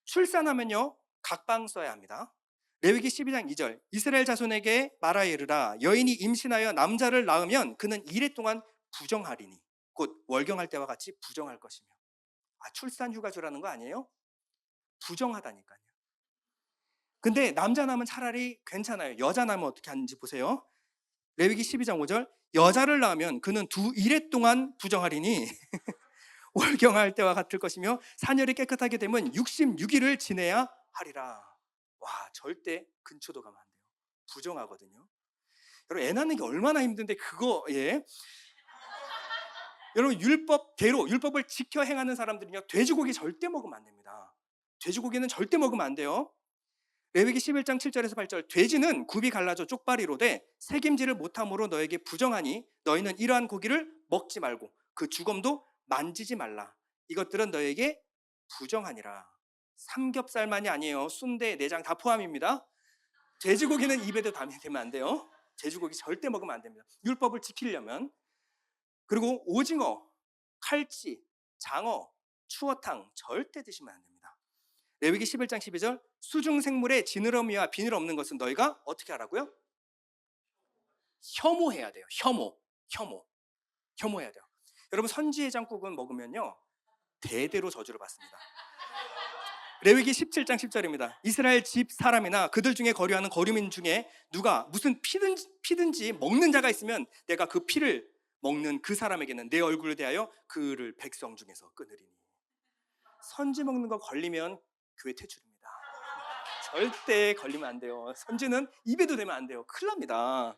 A: 출산하면요 각방 써야 합니다. 레위기 12장 2절 이스라엘 자손에게 말하여 이르라 여인이 임신하여 남자를 낳으면 그는 이래 동안 부정하리니 곧 월경할 때와 같이 부정할 것이며. 출산 휴가 주라는 거 아니에요? 부정하다니까요. 근데 남자 낳으면 차라리 괜찮아요. 여자 낳으면 어떻게 하는지 보세요. 레위기 12장 5절 여자를 낳으면 그는 이래 동안 부정하리니 월경할 때와 같을 것이며 사녀를 깨끗하게 되면 66일을 지내야 하리라. 와, 절대 근처도 가면 안 돼요. 부정하거든요. 여러분 애 낳는 게 얼마나 힘든데 그거에 여러분 율법대로 율법을 지켜 행하는 사람들은요 돼지고기 절대 먹으면 안 됩니다. 돼지고기는 절대 먹으면 안 돼요. 레위기 11장 7절에서 8절 돼지는 굽이 갈라져 쪽발이로 돼 새김질을 못함으로 너에게 부정하니 너희는 이러한 고기를 먹지 말고 그 주검도 만지지 말라. 이것들은 너에게 부정하니라. 삼겹살만이 아니에요. 순대, 내장 다 포함입니다. 돼지고기는 입에도 담으면 안 돼요. 돼지고기 절대 먹으면 안 됩니다. 율법을 지키려면. 그리고 오징어, 칼치, 장어, 추어탕 절대 드시면 안 됩니다. 레위기 11장 12절 수중생물에 지느러미와 비늘 없는 것은 너희가 어떻게 하라고요? 혐오해야 돼요. 혐오해야 돼요. 여러분 선지해장국은 먹으면요 대대로 저주를 받습니다. 레위기 17장 10절입니다. 이스라엘 집 사람이나 그들 중에 거류하는 거류민 중에 누가 무슨 피든지 먹는 자가 있으면 내가 그 피를 먹는 그 사람에게는 내 얼굴을 대하여 그를 백성 중에서 끊으리니. 선지 먹는 거 걸리면 교회 퇴출입니다. 절대 걸리면 안 돼요. 선지는 입에도 대면 안 돼요. 큰일 납니다.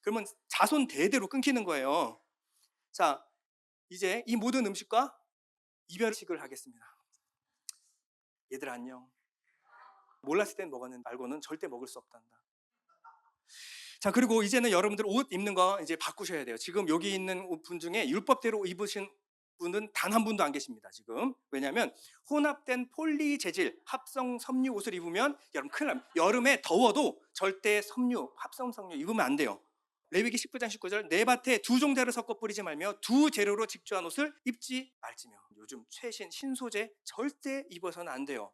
A: 그러면 자손 대대로 끊기는 거예요. 자, 이제 이 모든 음식과 이별식을 하겠습니다. 얘들 안녕. 몰랐을 땐 먹었는데 말고는 절대 먹을 수 없단다. 자, 그리고 이제는 여러분들 옷 입는 거 이제 바꾸셔야 돼요. 지금 여기 있는 분 중에 율법대로 입으신 분은 단 한 분도 안 계십니다. 지금. 왜냐하면 혼합된 폴리 재질 합성 섬유 옷을 입으면 여러분 큰일 납니다. 여름에 더워도 절대 합성 섬유 입으면 안 돼요. 레위기 19장 19절 내 밭에 두 종자를 섞어 뿌리지 말며 두 재료로 직조한 옷을 입지 말지며. 요즘 최신 신소재 절대 입어서는 안 돼요.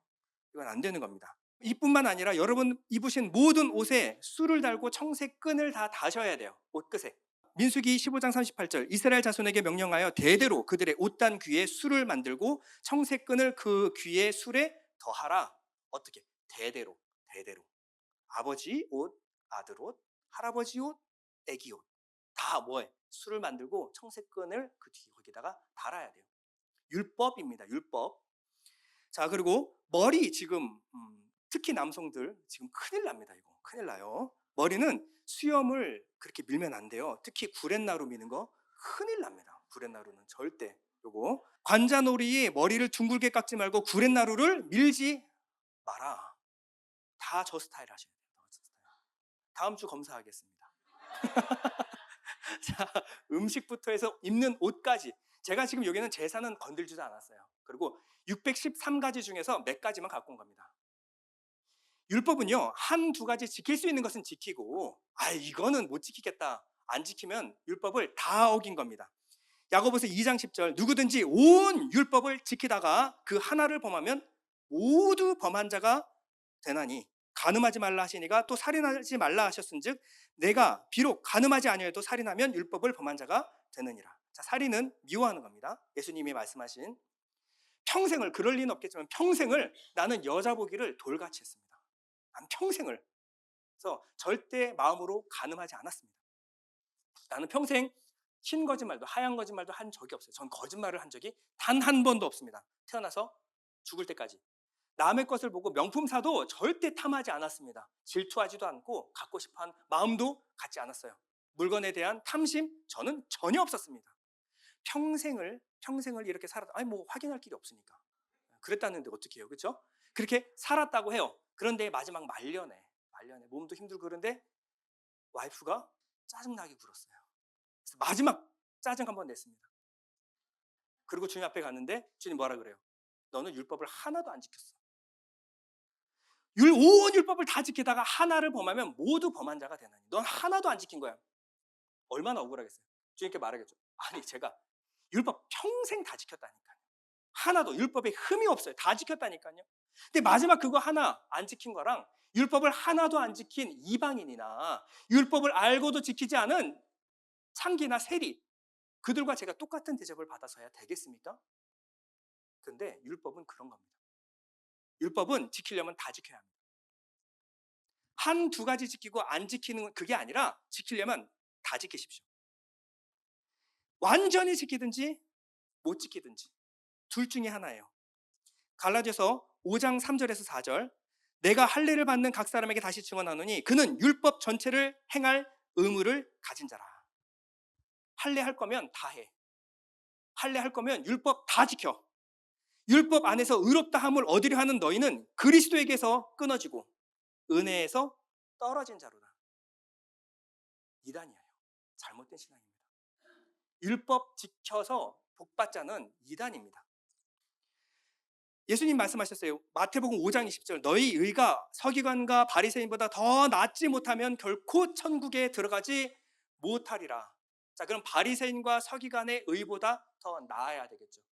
A: 이건 안 되는 겁니다. 이뿐만 아니라 여러분 입으신 모든 옷에 술을 달고 청색 끈을 다 다셔야 돼요. 옷끝에. 민수기 15장 38절 이스라엘 자손에게 명령하여 대대로 그들의 옷단 귀에 술을 만들고 청색 끈을 그 귀에 술에 더하라. 어떻게? 대대로. 아버지 옷, 아들 옷, 할아버지 옷, 애기 옷 다 뭐해? 술을 만들고 청색 끈을 그 뒤에 거기다가 달아야 돼요. 율법입니다. 율법. 자, 그리고 머리 지금 특히 남성들 지금 큰일 납니다. 이거 큰일 나요. 머리는 수염을 그렇게 밀면 안 돼요. 특히 구렛나루 미는 거 큰일 납니다. 구렛나루는 절대. 요거 관자놀이에 머리를 둥글게 깎지 말고 구렛나루를 밀지 마라. 다 저 스타일 하셔야 돼요. 다음 주 검사하겠습니다. 자, 음식부터 해서 입는 옷까지. 제가 지금 여기는 제사는 건들지도 않았어요. 그리고 613가지 중에서 몇 가지만 갖고 온 겁니다. 율법은요 한두 가지 지킬 수 있는 것은 지키고 이거는 못 지키겠다 안 지키면 율법을 다 어긴 겁니다. 야고보서 2장 10절 누구든지 온 율법을 지키다가 그 하나를 범하면 모두 범한 자가 되나니 간음하지 말라 하시니가 또 살인하지 말라 하셨은즉 내가 비록 간음하지 아니해도 살인하면 율법을 범한 자가 되느니라. 자, 살인은 미워하는 겁니다. 예수님이 말씀하신 평생을, 그럴 리는 없겠지만 평생을 나는 여자 보기를 돌같이 했습니다. 난 평생을. 그래서 절대 마음으로 간음하지 않았습니다. 나는 평생 흰 거짓말도 하얀 거짓말도 한 적이 없어요. 전 거짓말을 한 적이 단 한 번도 없습니다. 태어나서 죽을 때까지. 남의 것을 보고 명품 사도 절대 탐하지 않았습니다. 질투하지도 않고 갖고 싶어한 마음도 갖지 않았어요. 물건에 대한 탐심 저는 전혀 없었습니다. 평생을 이렇게 살았다. 아니 뭐 확인할 길이 없으니까. 그랬다는데 어떻게 해요, 그렇죠? 그렇게 살았다고 해요. 그런데 마지막 말년에 몸도 힘들고 그런데 와이프가 짜증나게 굴었어요. 그래서 마지막 짜증 한번 냈습니다. 그리고 주님 앞에 갔는데 주님 뭐라 그래요? 너는 율법을 하나도 안 지켰어. 온 율법을 다 지키다가 하나를 범하면 모두 범한 자가 되나니 넌 하나도 안 지킨 거야. 얼마나 억울하겠어요. 주님께 말하겠죠. 아니 제가 율법 평생 다 지켰다니까요. 하나도 율법에 흠이 없어요. 다 지켰다니까요. 근데 마지막 그거 하나 안 지킨 거랑 율법을 하나도 안 지킨 이방인이나 율법을 알고도 지키지 않은 창기나 세리, 그들과 제가 똑같은 대접을 받아서야 되겠습니까? 그런데 율법은 그런 겁니다. 율법은 지키려면 다 지켜야 합니다. 한두 가지 지키고 안 지키는 그게 아니라 지키려면 다 지키십시오. 완전히 지키든지 못 지키든지 둘 중에 하나예요. 갈라디아서 5장 3절에서 4절 내가 할례를 받는 각 사람에게 다시 증언하노니 그는 율법 전체를 행할 의무를 가진 자라. 할례할 거면 다 해. 할례할 거면 율법 다 지켜. 율법 안에서 의롭다 함을 얻으려 하는 너희는 그리스도에게서 끊어지고 은혜에서 떨어진 자로다. 이단이에요. 잘못된 신앙입니다. 율법 지켜서 복받자는 이단입니다. 예수님 말씀하셨어요. 마태복음 5장 20절 너희 의가 서기관과 바리새인보다 더 낫지 못하면 결코 천국에 들어가지 못하리라. 자, 그럼 바리새인과 서기관의 의보다 더 나아야 되겠죠.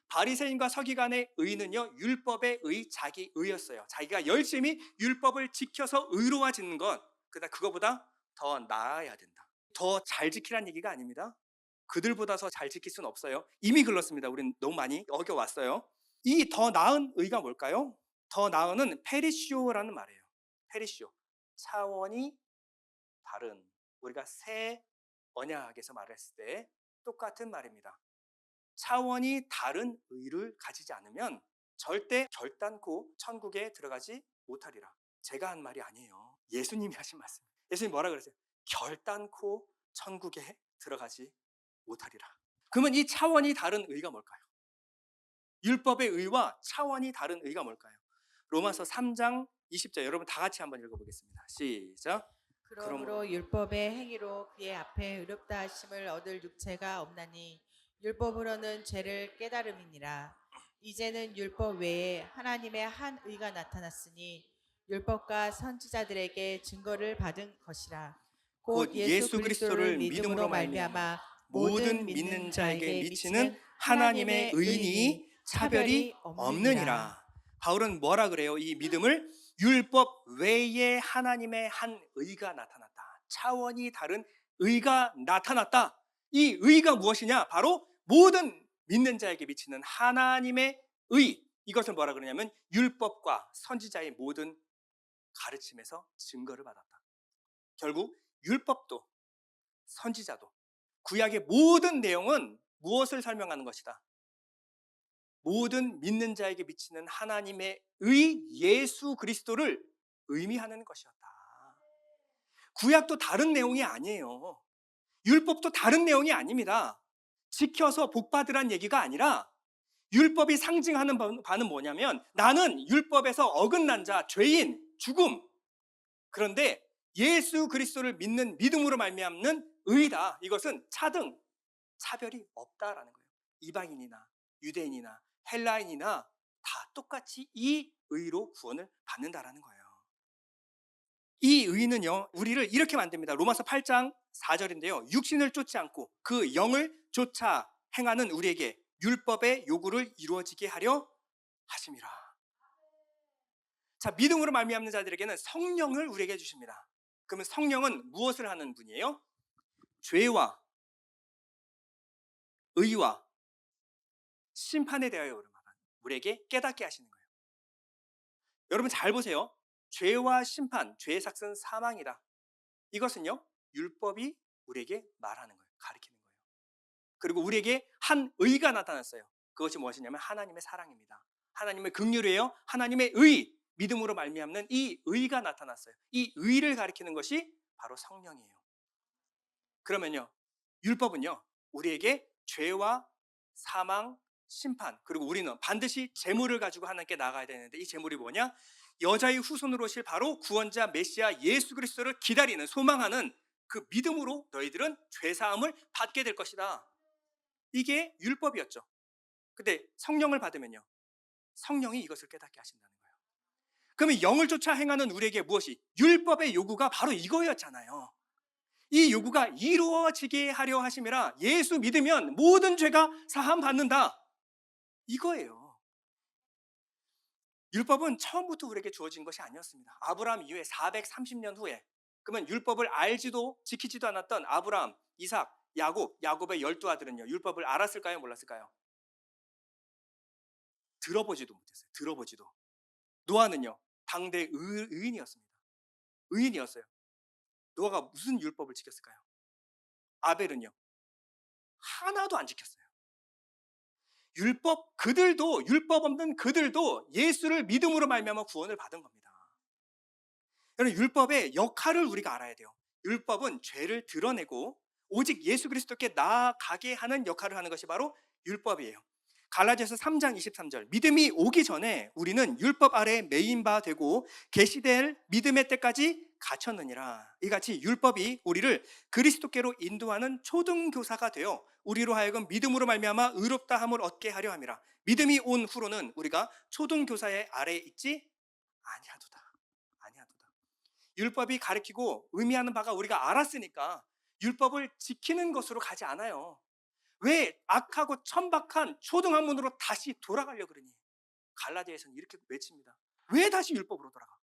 A: 바리새인과 서기관의 의는요, 율법의 의, 자기 의였어요. 자기가 열심히 율법을 지켜서 의로워지는 것, 그거보다 더 나아야 된다. 더 잘 지키란 얘기가 아닙니다. 그들보다 더 잘 지킬 수는 없어요. 이미 글렀습니다. 우린 너무 많이 어겨왔어요. 이 더 나은 의가 뭘까요? 더 나은은 페리시오라는 말이에요. 페리시오, 차원이 다른, 우리가 새 언약에서 말했을 때 똑같은 말입니다. 차원이 다른 의를 가지지 않으면 절대 결단코 천국에 들어가지 못하리라. 제가 한 말이 아니에요. 예수님이 하신 말씀. 예수님 뭐라 그러세요? 결단코 천국에 들어가지 못하리라. 그러면 이 차원이 다른 의가 뭘까요? 율법의 의와 차원이 다른 의가 뭘까요? 로마서 3장 20절 여러분 다 같이 한번 읽어보겠습니다. 시작.
B: 그러므로 율법의 행위로 그의 앞에 의롭다 하심을 얻을 육체가 없나니 율법으로는 죄를 깨달음이니라. 이제는 율법 외에 하나님의 한 의가 나타났으니 율법과 선지자들에게 증거를 받은 것이라. 곧 예수 그리스도를 믿음으로 말미암아 모든 믿는 자에게 미치는 하나님의 의니 차별이 없느니라.
A: 바울은 뭐라 그래요? 이 믿음을 율법 외에 하나님의 한 의가 나타났다. 차원이 다른 의가 나타났다. 이 의가 무엇이냐? 바로 모든 믿는 자에게 미치는 하나님의 의. 이것을 뭐라 그러냐면 율법과 선지자의 모든 가르침에서 증거를 받았다. 결국 율법도 선지자도 구약의 모든 내용은 무엇을 설명하는 것이다? 모든 믿는 자에게 미치는 하나님의 의 예수 그리스도를 의미하는 것이었다. 구약도 다른 내용이 아니에요. 율법도 다른 내용이 아닙니다. 지켜서 복받으란 얘기가 아니라 율법이 상징하는 바는 뭐냐면 나는 율법에서 어긋난 자, 죄인, 죽음. 그런데 예수 그리스도를 믿는 믿음으로 말미암는 의다. 이것은 차등, 차별이 없다라는 거예요. 이방인이나 유대인이나 헬라인이나 다 똑같이 이 의로 구원을 받는다라는 거예요. 이 의는요, 우리를 이렇게 만듭니다. 로마서 8장 4절인데요. 육신을 쫓지 않고 그 영을 쫓아 행하는 우리에게 율법의 요구를 이루어지게 하려 하심이라. 자, 믿음으로 말미암는 자들에게는 성령을 우리에게 주십니다. 그러면 성령은 무엇을 하는 분이에요? 죄와 의와 심판에 대하여 우리에게 깨닫게 하시는 거예요. 여러분 잘 보세요. 죄와 심판, 죄의 삭은 사망이다. 이것은요, 율법이 우리에게 말하는 거예요. 가르치는 거예요. 그리고 우리에게 한 의가 나타났어요. 그것이 무엇이냐면 하나님의 사랑입니다. 하나님의 긍휼이에요. 하나님의 의, 믿음으로 말미암는 이 의가 나타났어요. 이 의를 가리키는 것이 바로 성령이에요. 그러면요, 율법은요, 우리에게 죄와 사망, 심판, 그리고 우리는 반드시 재물을 가지고 하나님께 나아가야 되는데, 이 재물이 뭐냐? 여자의 후손으로 오실 바로 구원자 메시아 예수 그리스도를 기다리는, 소망하는 그 믿음으로 너희들은 죄사함을 받게 될 것이다. 이게 율법이었죠. 근데 성령을 받으면요, 성령이 이것을 깨닫게 하신다는 거예요. 그러면 영을 쫓아 행하는 우리에게 무엇이? 율법의 요구가 바로 이거였잖아요. 이 요구가 이루어지게 하려 하심이라. 예수 믿으면 모든 죄가 사함 받는다. 이거예요. 율법은 처음부터 우리에게 주어진 것이 아니었습니다. 아브라함 이후에 430년 후에, 그러면 율법을 알지도 지키지도 않았던 아브라함, 이삭, 야곱의 12아들은요, 율법을 알았을까요? 몰랐을까요? 들어보지도 못했어요. 들어보지도. 노아는요, 당대 의인이었습니다. 의인이었어요. 노아가 무슨 율법을 지켰을까요? 아벨은요, 하나도 안 지켰어요. 율법 없는 그들도 예수를 믿음으로 말미암아 구원을 받은 겁니다. 여러분, 율법의 역할을 우리가 알아야 돼요. 율법은 죄를 드러내고 오직 예수 그리스도께 나아가게 하는 역할을 하는 것이 바로 율법이에요. 갈라디아서 3장 23절, 믿음이 오기 전에 우리는 율법 아래 매인 바 되고 계시될 믿음의 때까지 갇혔느니라. 이같이 율법이 우리를 그리스도께로 인도하는 초등교사가 되어 우리로 하여금 믿음으로 말미암아 의롭다함을 얻게 하려 함이라. 믿음이 온 후로는 우리가 초등교사의 아래에 있지 아니하도다. 율법이 가리키고 의미하는 바가 우리가 알았으니까 율법을 지키는 것으로 가지 않아요. 왜 악하고 천박한 초등학문으로 다시 돌아가려고 그러니? 갈라디아에서는 이렇게 외칩니다. 왜 다시 율법으로 돌아가?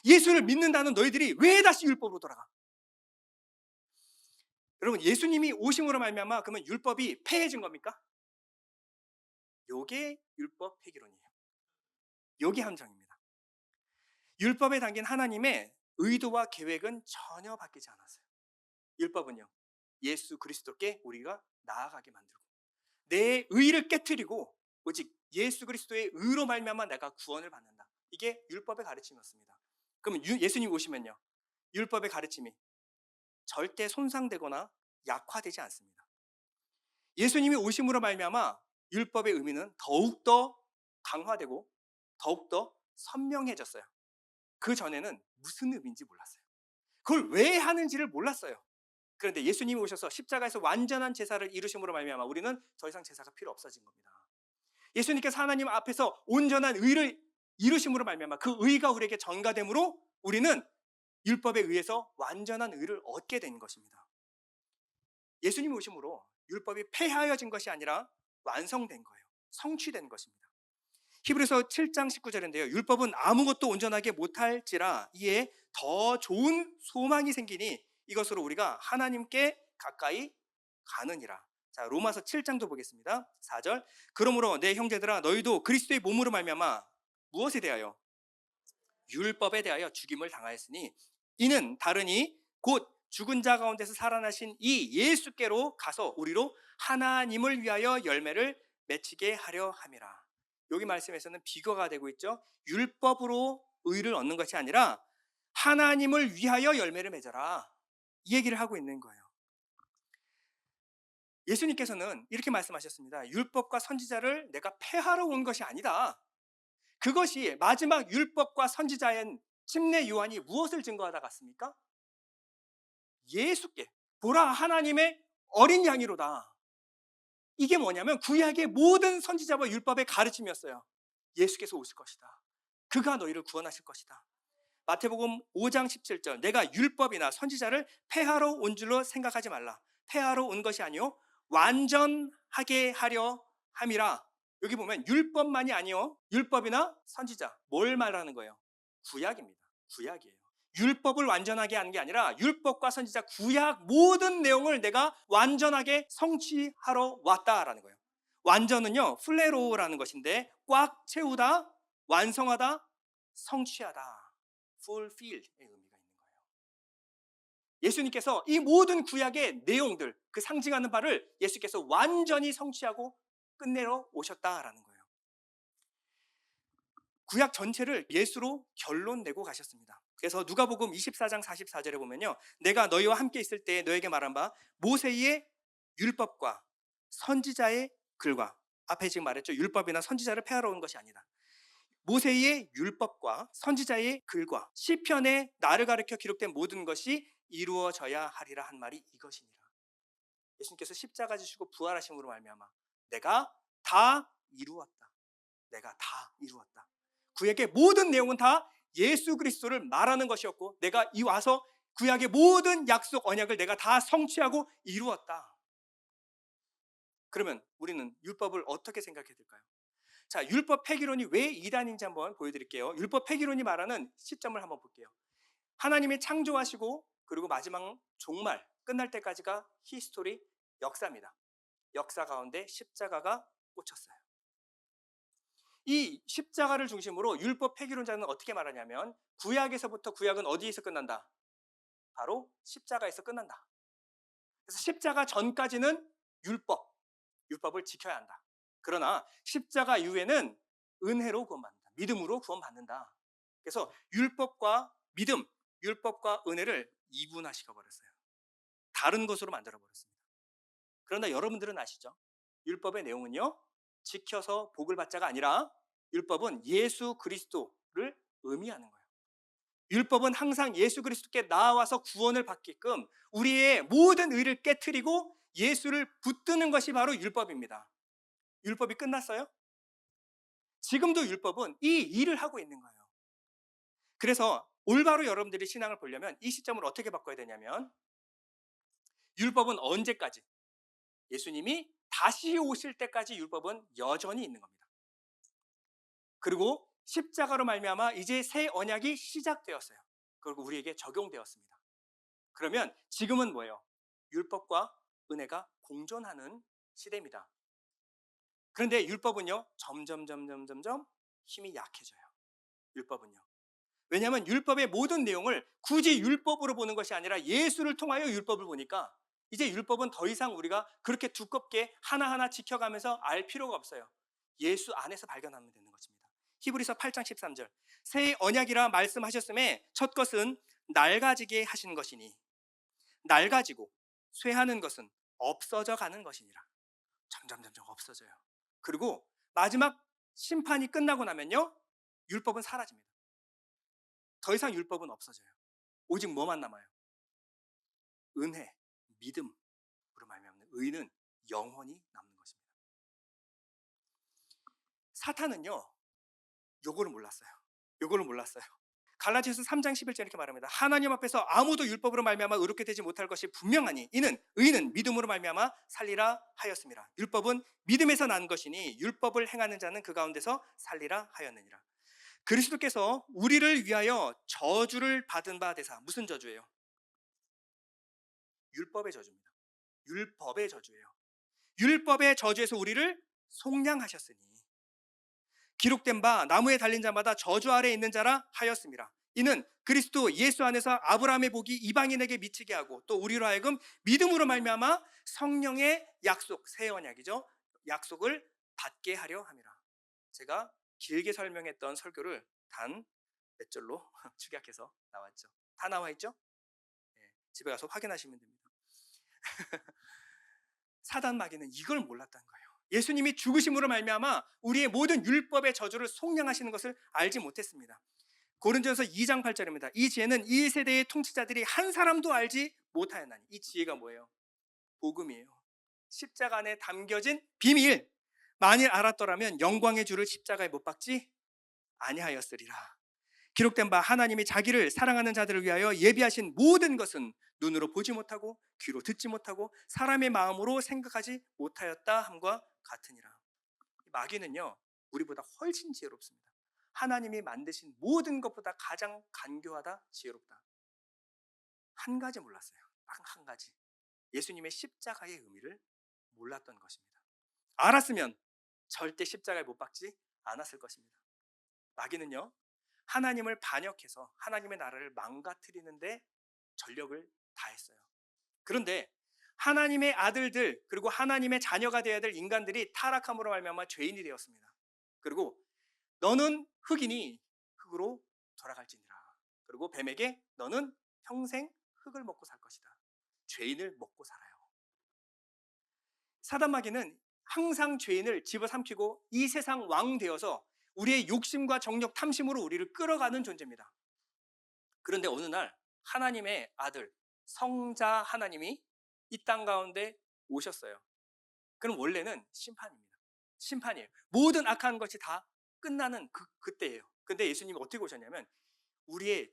A: 예수를 믿는다는 너희들이 왜 다시 율법으로 돌아가? 여러분, 예수님이 오심으로 말미암아 그러면 율법이 폐해진 겁니까? 요게 율법 폐기론이에요. 요게 함정입니다. 율법에 담긴 하나님의 의도와 계획은 전혀 바뀌지 않았어요. 율법은요, 예수 그리스도께 우리가 나아가게 만들고 내 의를 깨트리고 오직 예수 그리스도의 의로 말미암아 내가 구원을 받는다. 이게 율법의 가르침이었습니다. 그러면 예수님 오시면요, 율법의 가르침이 절대 손상되거나 약화되지 않습니다. 예수님이 오심으로 말미암아 율법의 의미는 더욱더 강화되고 더욱더 선명해졌어요. 그 전에는 무슨 의미인지 몰랐어요. 그걸 왜 하는지를 몰랐어요. 그런데 예수님이 오셔서 십자가에서 완전한 제사를 이루심으로 말미암아 우리는 더 이상 제사가 필요 없어진 겁니다. 예수님께서 하나님 앞에서 온전한 의를 이루심으로 말미암아 그 의가 우리에게 전가됨으로 우리는 율법에 의해서 완전한 의를 얻게 된 것입니다. 예수님이 오심으로 율법이 폐하여진 것이 아니라 완성된 거예요. 성취된 것입니다. 히브리서 7장 19절인데요. 율법은 아무것도 온전하게 못할지라 이에 더 좋은 소망이 생기니 이것으로 우리가 하나님께 가까이 가느니라. 자, 로마서 7장도 보겠습니다. 4절. 그러므로 내 형제들아 너희도 그리스도의 몸으로 말미암아 무엇에 대하여? 율법에 대하여 죽임을 당하였으니 이는 다르니 곧 죽은 자 가운데서 살아나신 이 예수께로 가서 우리로 하나님을 위하여 열매를 맺히게 하려 함이라. 여기 말씀에서는 비교가 되고 있죠. 율법으로 의를 얻는 것이 아니라 하나님을 위하여 열매를 맺어라. 이 얘기를 하고 있는 거예요. 예수님께서는 이렇게 말씀하셨습니다. 율법과 선지자를 내가 폐하러 온 것이 아니다. 그것이 마지막 율법과 선지자인 침례 요한이 무엇을 증거하다 갔습니까? 예수께 보라 하나님의 어린 양이로다. 이게 뭐냐면 구약의 모든 선지자와 율법의 가르침이었어요. 예수께서 오실 것이다. 그가 너희를 구원하실 것이다. 마태복음 5장 17절 내가 율법이나 선지자를 폐하러 온 줄로 생각하지 말라. 폐하러 온 것이 아니요 완전하게 하려 함이라. 여기 보면 율법만이 아니요. 율법이나 선지자. 뭘 말하는 거예요? 구약입니다. 구약이에요. 율법을 완전하게 하는 게 아니라 율법과 선지자, 구약 모든 내용을 내가 완전하게 성취하러 왔다라는 거예요. 완전은요, 플레로라는 것인데 꽉 채우다, 완성하다, 성취하다. fulfill의 의미가 있는 거예요. 예수님께서 이 모든 구약의 내용들, 그 상징하는 바를 예수께서 완전히 성취하고 끝내러 오셨다라는 거예요. 구약 전체를 예수로 결론 내고 가셨습니다. 그래서 누가복음 24장 44절에 보면요, 내가 너희와 함께 있을 때 너에게 말한 바 모세의 율법과 선지자의 글과, 앞에 지금 말했죠, 율법이나 선지자를 폐하러 온 것이 아니다. 모세의 율법과 선지자의 글과 시편에 나를 가르쳐 기록된 모든 것이 이루어져야 하리라 한 말이 이것이니라. 예수님께서 십자가 지시고 부활하심으로 말미암아 내가 다 이루었다. 내가 다 이루었다. 구약의 모든 내용은 다 예수 그리스도를 말하는 것이었고, 내가 이 와서 구약의 모든 약속 언약을 내가 다 성취하고 이루었다. 그러면 우리는 율법을 어떻게 생각해야 될까요? 자, 율법 폐기론이 왜 이단인지 한번 보여드릴게요. 율법 폐기론이 말하는 시점을 한번 볼게요. 하나님이 창조하시고 그리고 마지막 종말 끝날 때까지가 히스토리, 역사입니다. 역사 가운데 십자가가 꽂혔어요. 이 십자가를 중심으로 율법 폐기론자는 어떻게 말하냐면, 구약에서부터 구약은 어디에서 끝난다? 바로 십자가에서 끝난다. 그래서 십자가 전까지는 율법을 지켜야 한다. 그러나 십자가 이후에는 은혜로 구원받는다. 믿음으로 구원받는다. 그래서 율법과 믿음, 율법과 은혜를 이분화시켜 버렸어요. 다른 것으로 만들어 버렸습니다. 그러나 여러분들은 아시죠? 율법의 내용은요, 지켜서 복을 받자가 아니라 율법은 예수 그리스도를 의미하는 거예요. 율법은 항상 예수 그리스도께 나와서 구원을 받게끔 우리의 모든 의를 깨트리고 예수를 붙드는 것이 바로 율법입니다. 율법이 끝났어요? 지금도 율법은 이 일을 하고 있는 거예요. 그래서 올바로 여러분들이 신앙을 보려면 이 시점을 어떻게 바꿔야 되냐면, 율법은 언제까지? 예수님이 다시 오실 때까지 율법은 여전히 있는 겁니다. 그리고 십자가로 말미암아 이제 새 언약이 시작되었어요. 그리고 우리에게 적용되었습니다. 그러면 지금은 뭐예요? 율법과 은혜가 공존하는 시대입니다. 그런데 율법은요, 점점 힘이 약해져요. 율법은요. 왜냐하면 율법의 모든 내용을 굳이 율법으로 보는 것이 아니라 예수를 통하여 율법을 보니까 이제 율법은 더 이상 우리가 그렇게 두껍게 하나하나 지켜가면서 알 필요가 없어요. 예수 안에서 발견하면 되는 것입니다. 히브리서 8장 13절, 새 언약이라 말씀하셨음에 첫 것은 낡아지게 하신 것이니 낡아지고 쇠하는 것은 없어져 가는 것이니라. 점점 없어져요. 그리고 마지막 심판이 끝나고 나면요, 율법은 사라집니다. 더 이상 율법은 없어져요. 오직 뭐만 남아요? 은혜, 믿음으로 말미암는 의는 영원히 남는 것입니다. 사탄은요, 요거를 몰랐어요. 갈라디아서 3장 11절 이렇게 말합니다. 하나님 앞에서 아무도 율법으로 말미암아 의롭게 되지 못할 것이 분명하니 이는 의는 믿음으로 말미암아 살리라 하였습니다. 율법은 믿음에서 난 것이니 율법을 행하는 자는 그 가운데서 살리라 하였느니라. 그리스도께서 우리를 위하여 저주를 받은 바 되사, 무슨 저주예요? 율법의 저주입니다. 율법의 저주예요. 율법의 저주에서 우리를 속량하셨으니 기록된 바 나무에 달린 자마다 저주 아래에 있는 자라 하였습니다. 이는 그리스도 예수 안에서 아브라함의 복이 이방인에게 미치게 하고 또 우리로 하여금 믿음으로 말미암아 성령의 약속, 새 언약이죠, 약속을 받게 하려 함이라. 제가 길게 설명했던 설교를 단 몇 절로 축약해서 나왔죠. 다 나와 있죠? 네, 집에 가서 확인하시면 됩니다. 사단 마귀는 이걸 몰랐다는 거예요. 예수님이 죽으심으로 말미암아 우리의 모든 율법의 저주를 속량하시는 것을 알지 못했습니다. 고린도전서 2장 8절입니다. 이 지혜는 이 세대의 통치자들이 한 사람도 알지 못하였나니. 이 지혜가 뭐예요? 복음이에요. 십자가 안에 담겨진 비밀. 만일 알았더라면 영광의 주를 십자가에 못 박지 아니하였으리라. 기록된 바 하나님이 자기를 사랑하는 자들을 위하여 예비하신 모든 것은 눈으로 보지 못하고 귀로 듣지 못하고 사람의 마음으로 생각하지 못하였다 함과 같으니라. 마귀는요, 우리보다 훨씬 지혜롭습니다. 하나님이 만드신 모든 것보다 가장 간교하다, 지혜롭다. 한 가지 몰랐어요. 딱 한 가지. 예수님의 십자가의 의미를 몰랐던 것입니다. 알았으면 절대 십자가에 못 박지 않았을 것입니다. 마귀는요, 하나님을 반역해서 하나님의 나라를 망가뜨리는데 전력을 다했어요. 그런데 하나님의 아들들, 그리고 하나님의 자녀가 되어야 될 인간들이 타락함으로 말미암아 죄인이 되었습니다. 그리고 너는 흙이니 흙으로 돌아갈지니라. 그리고 뱀에게 너는 평생 흙을 먹고 살 것이다. 죄인을 먹고 살아요. 사단 마귀는 항상 죄인을 집어삼키고 이 세상 왕 되어서 우리의 욕심과 정욕, 탐심으로 우리를 끌어가는 존재입니다. 그런데 어느 날 하나님의 아들 성자 하나님이 이 땅 가운데 오셨어요. 그럼 원래는 심판입니다. 심판이에요. 모든 악한 것이 다 끝나는 그때예요. 근데 예수님이 어떻게 오셨냐면 우리의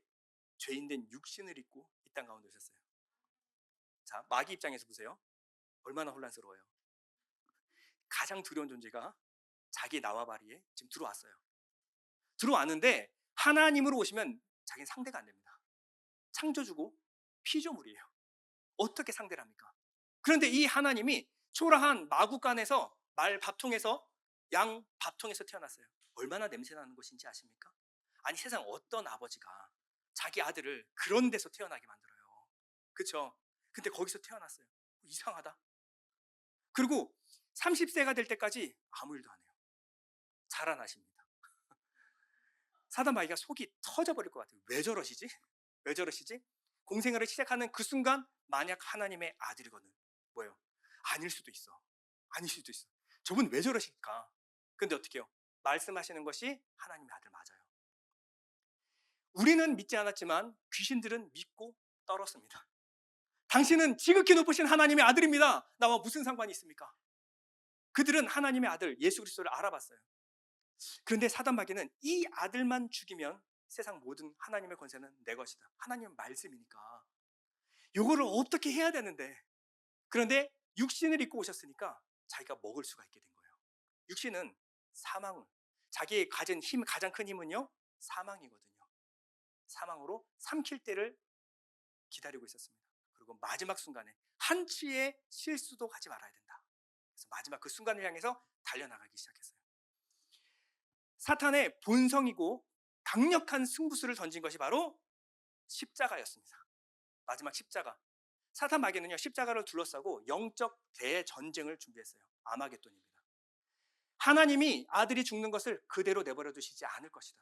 A: 죄인된 육신을 입고 이 땅 가운데 오셨어요. 자, 마귀 입장에서 보세요. 얼마나 혼란스러워요. 가장 두려운 존재가 자기 나와바리에 지금 들어왔어요. 들어왔는데 하나님으로 오시면 자기는 상대가 안 됩니다. 창조주고 피조물이에요. 어떻게 상대를 합니까? 그런데 이 하나님이 초라한 마구간에서 말 밥통에서 양 밥통에서 태어났어요. 얼마나 냄새나는 것인지 아십니까? 아니 세상 어떤 아버지가 자기 아들을 그런 데서 태어나게 만들어요. 그렇죠? 근데 거기서 태어났어요. 이상하다. 그리고 30세가 될 때까지 아무 일도 안 해요. 자라나십니다. 사단 마귀가 속이 터져버릴 것 같아요. 왜 저러시지? 왜 저러시지? 공생애를 시작하는 그 순간 만약 하나님의 아들이거든. 뭐예요? 아닐 수도 있어. 아닐 수도 있어. 저분 왜 저러실까? 근데 어떻게 해요? 말씀하시는 것이 하나님의 아들 맞아요. 우리는 믿지 않았지만 귀신들은 믿고 떨었습니다. 당신은 지극히 높으신 하나님의 아들입니다. 나와 무슨 상관이 있습니까? 그들은 하나님의 아들 예수 그리스도를 알아봤어요. 그런데 사단 마귀는 이 아들만 죽이면 세상 모든 하나님의 권세는 내 것이다. 하나님은 말씀이니까. 요거를 어떻게 해야 되는데. 그런데 육신을 입고 오셨으니까 자기가 먹을 수가 있게 된 거예요. 육신은 사망을, 자기의 가진 힘, 가장 큰 힘은요, 사망이거든요. 사망으로 삼킬 때를 기다리고 있었습니다. 그리고 마지막 순간에 한치의 실수도 하지 말아야 된다. 그래서 마지막 그 순간을 향해서 달려나가기 시작했어요. 사탄의 본성이고 강력한 승부수를 던진 것이 바로 십자가였습니다. 마지막 십자가. 사탄 마귀는요, 십자가를 둘러싸고 영적 대전쟁을 준비했어요. 아마겟돈입니다. 하나님이 아들이 죽는 것을 그대로 내버려 두시지 않을 것이다.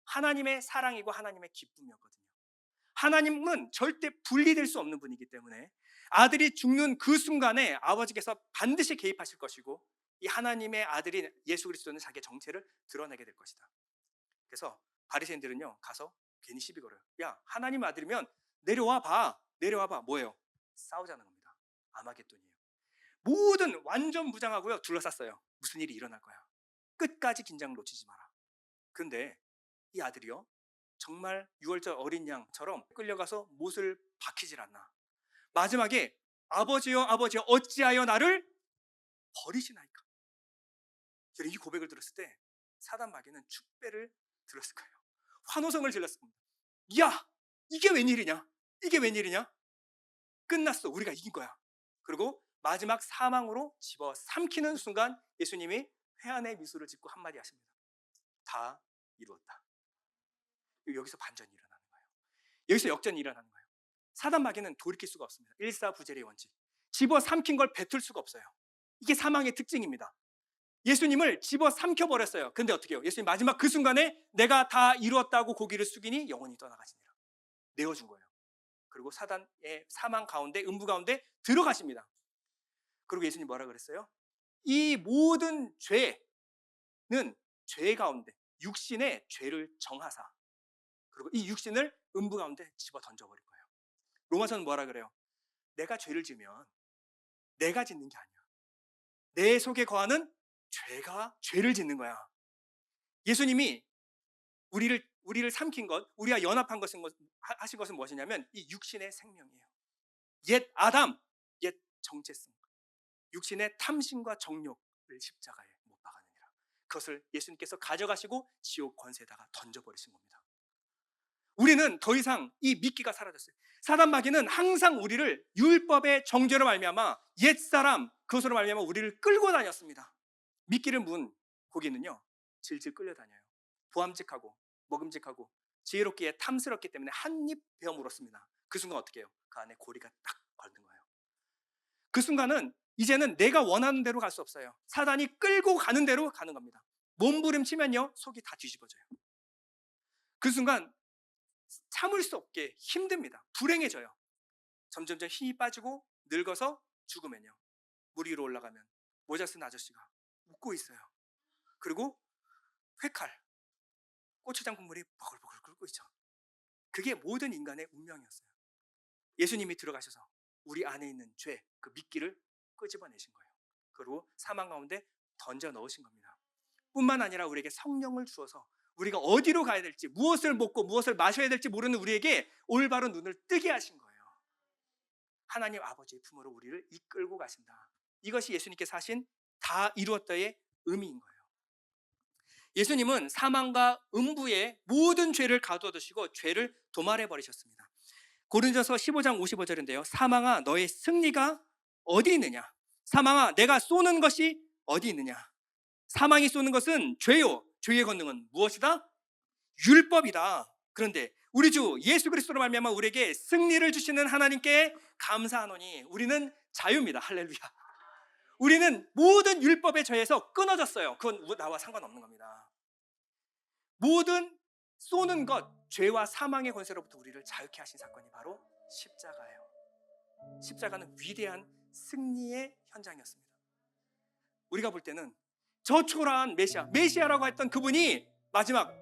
A: 하나님의 사랑이고 하나님의 기쁨이었거든요. 하나님은 절대 분리될 수 없는 분이기 때문에 아들이 죽는 그 순간에 아버지께서 반드시 개입하실 것이고 이 하나님의 아들인 예수 그리스도는 자기의 정체를 드러내게 될 것이다. 그래서 바리새인들은요 가서 괜히 시비 걸어요. 야, 하나님 아들이면 내려와 봐. 내려와 봐. 뭐예요? 싸우자는 겁니다. 아마겟돈이에요. 모든 완전 무장하고요 둘러쌌어요. 무슨 일이 일어날 거야. 끝까지 긴장을 놓치지 마라. 그런데 이 아들이요 정말 6월절 어린 양처럼 끌려가서 못을 박히질 않나. 마지막에 아버지여 아버지여 어찌하여 나를 버리시나이까. 이 고백을 들었을 때 사단 마귀는 축배를 들었을 거예요. 환호성을 질렀을 겁니다. 야, 이게 웬일이냐? 이게 웬일이냐? 끝났어. 우리가 이긴 거야. 그리고 마지막 사망으로 집어삼키는 순간 예수님이 회한의 미소를 짓고 한마디 하십니다. 다 이루었다. 여기서 반전이 일어나는 거예요. 여기서 역전이 일어나는 거예요. 사단 마귀는 돌이킬 수가 없습니다. 일사부재의 원칙. 집어삼킨 걸 뱉을 수가 없어요. 이게 사망의 특징입니다. 예수님을 집어삼켜버렸어요. 근데 어떻게 해요? 예수님 마지막 그 순간에 내가 다 이루었다고 고개를 숙이니 영혼이 떠나가시니라. 내어준 거예요. 그리고 사단의 사망 가운데, 음부 가운데 들어가십니다. 그리고 예수님 뭐라 그랬어요? 이 모든 죄는 죄 가운데 육신의 죄를 정하사 그리고 이 육신을 음부 가운데 집어 던져버릴 거예요. 로마서는 뭐라 그래요? 내가 죄를 지으면 내가 짓는 게 아니야. 내 속에 거하는 죄가 죄를 짓는 거야. 예수님이 우리를 삼킨 것, 우리와 연합한 것은 하신 것은 무엇이냐면 이 육신의 생명이에요. 옛 아담, 옛 정체성, 육신의 탐심과 정욕을 십자가에 못 박아내니라. 그것을 예수님께서 가져가시고 지옥 권세에다가 던져버리신 겁니다. 우리는 더 이상 이 미끼가 사라졌어요. 사단 마귀는 항상 우리를 율법의 정죄로 말미암아 옛사람 그것으로 말미암아 우리를 끌고 다녔습니다. 미끼를 문 고기는요 질질 끌려다녀요. 보암직하고 먹음직하고 지혜롭기에 탐스럽기 때문에 한 입 베어 물었습니다. 그 순간 어떻게 해요? 그 안에 고리가 딱 걸린 거예요. 그 순간은 이제는 내가 원하는 대로 갈 수 없어요. 사단이 끌고 가는 대로 가는 겁니다. 몸부림치면요 속이 다 뒤집어져요. 그 순간 참을 수 없게 힘듭니다. 불행해져요. 점점점 힘이 빠지고 늙어서 죽으면요 물 위로 올라가면 모자 쓴 아저씨가 웃고 있어요. 그리고 회칼 고추장 국물이 버글버글 끓고 있죠. 그게 모든 인간의 운명이었어요. 예수님이 들어가셔서 우리 안에 있는 죄, 그 미끼를 끄집어내신 거예요. 그리고 사망 가운데 던져 넣으신 겁니다. 뿐만 아니라 우리에게 성령을 주어서 우리가 어디로 가야 될지, 무엇을 먹고 무엇을 마셔야 될지 모르는 우리에게 올바른 눈을 뜨게 하신 거예요. 하나님 아버지의 품으로 우리를 이끌고 가신다. 이것이 예수님께서 하신 다 이루었다의 의미인 거예요. 예수님은 사망과 음부의 모든 죄를 가두어두시고 죄를 도말해 버리셨습니다. 고린도서 15장 55절인데요. 사망아 너의 승리가 어디 있느냐? 사망아 내가 쏘는 것이 어디 있느냐? 사망이 쏘는 것은 죄요. 죄의 권능은 무엇이다? 율법이다. 그런데 우리 주 예수 그리스도로 말미암아 우리에게 승리를 주시는 하나님께 감사하노니 우리는 자유입니다. 할렐루야. 우리는 모든 율법의 죄에서 끊어졌어요. 그건 나와 상관없는 겁니다. 모든 쏘는 것, 죄와 사망의 권세로부터 우리를 자유케 하신 사건이 바로 십자가예요. 십자가는 위대한 승리의 현장이었습니다. 우리가 볼 때는 저 초라한 메시아라고 했던 그분이 마지막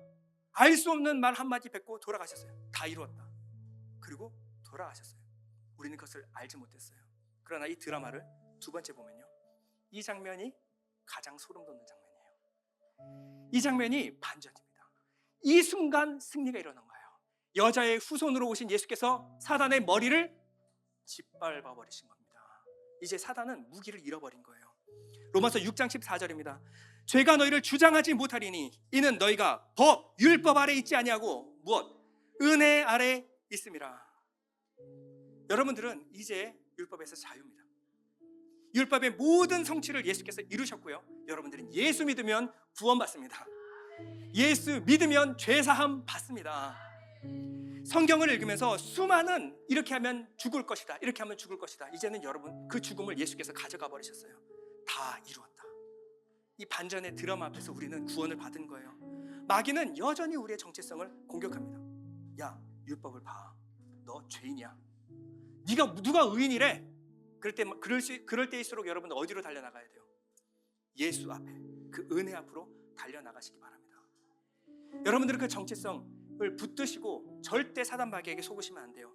A: 알 수 없는 말 한마디 뱉고 돌아가셨어요. 다 이루었다. 그리고 돌아가셨어요. 우리는 그것을 알지 못했어요. 그러나 이 드라마를 두 번째 보면요, 이 장면이 가장 소름 돋는 장면이에요. 이 장면이 반전입니다. 이 순간 승리가 일어난 거예요. 여자의 후손으로 오신 예수께서 사단의 머리를 짓밟아 버리신 겁니다. 이제 사단은 무기를 잃어버린 거예요. 로마서 6장 14절입니다. 죄가 너희를 주장하지 못하리니 이는 너희가 법, 율법 아래 있지 아니하고 무엇? 은혜 아래 있음이라. 여러분들은 이제 율법에서 자유입니다. 율법의 모든 성취를 예수께서 이루셨고요. 여러분들은 예수 믿으면 구원받습니다. 예수 믿으면 죄사함 받습니다. 성경을 읽으면서 수많은 이렇게 하면 죽을 것이다, 이렇게 하면 죽을 것이다. 이제는 여러분 그 죽음을 예수께서 가져가 버리셨어요. 다 이루었다. 이 반전의 드라마 앞에서 우리는 구원을 받은 거예요. 마귀는 여전히 우리의 정체성을 공격합니다. 야, 율법을 봐. 너 죄인이야. 누가 의인이래? 그럴 때일수록 여러분 어디로 달려나가야 돼요? 예수 앞에, 그 은혜 앞으로 달려나가시기 바랍니다. 여러분들은 그 정체성을 붙드시고 절대 사단 마귀에게 속으시면 안 돼요.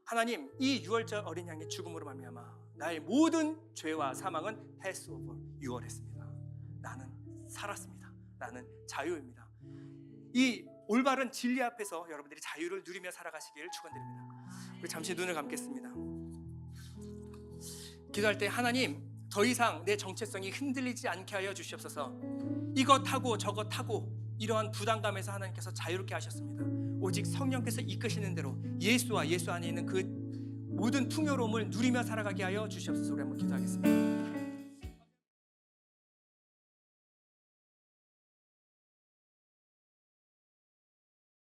A: 하나님, 이 유월절 어린 양의 죽음으로 말미암아 나의 모든 죄와 사망은 패스오버 유월했습니다. 나는 살았습니다. 나는 자유입니다. 이 올바른 진리 앞에서 여러분들이 자유를 누리며 살아가시기를 축원드립니다. 우리 잠시 눈을 감겠습니다. 기도할 때 하나님, 더 이상 내 정체성이 흔들리지 않게 하여 주시옵소서. 이것하고 저것하고 이러한 부담감에서 하나님께서 자유롭게 하셨습니다. 오직 성령께서 이끄시는 대로 예수와 예수 안에 있는 그 모든 풍요로움을 누리며 살아가게 하여 주시옵소서. 우리 한번 기도하겠습니다.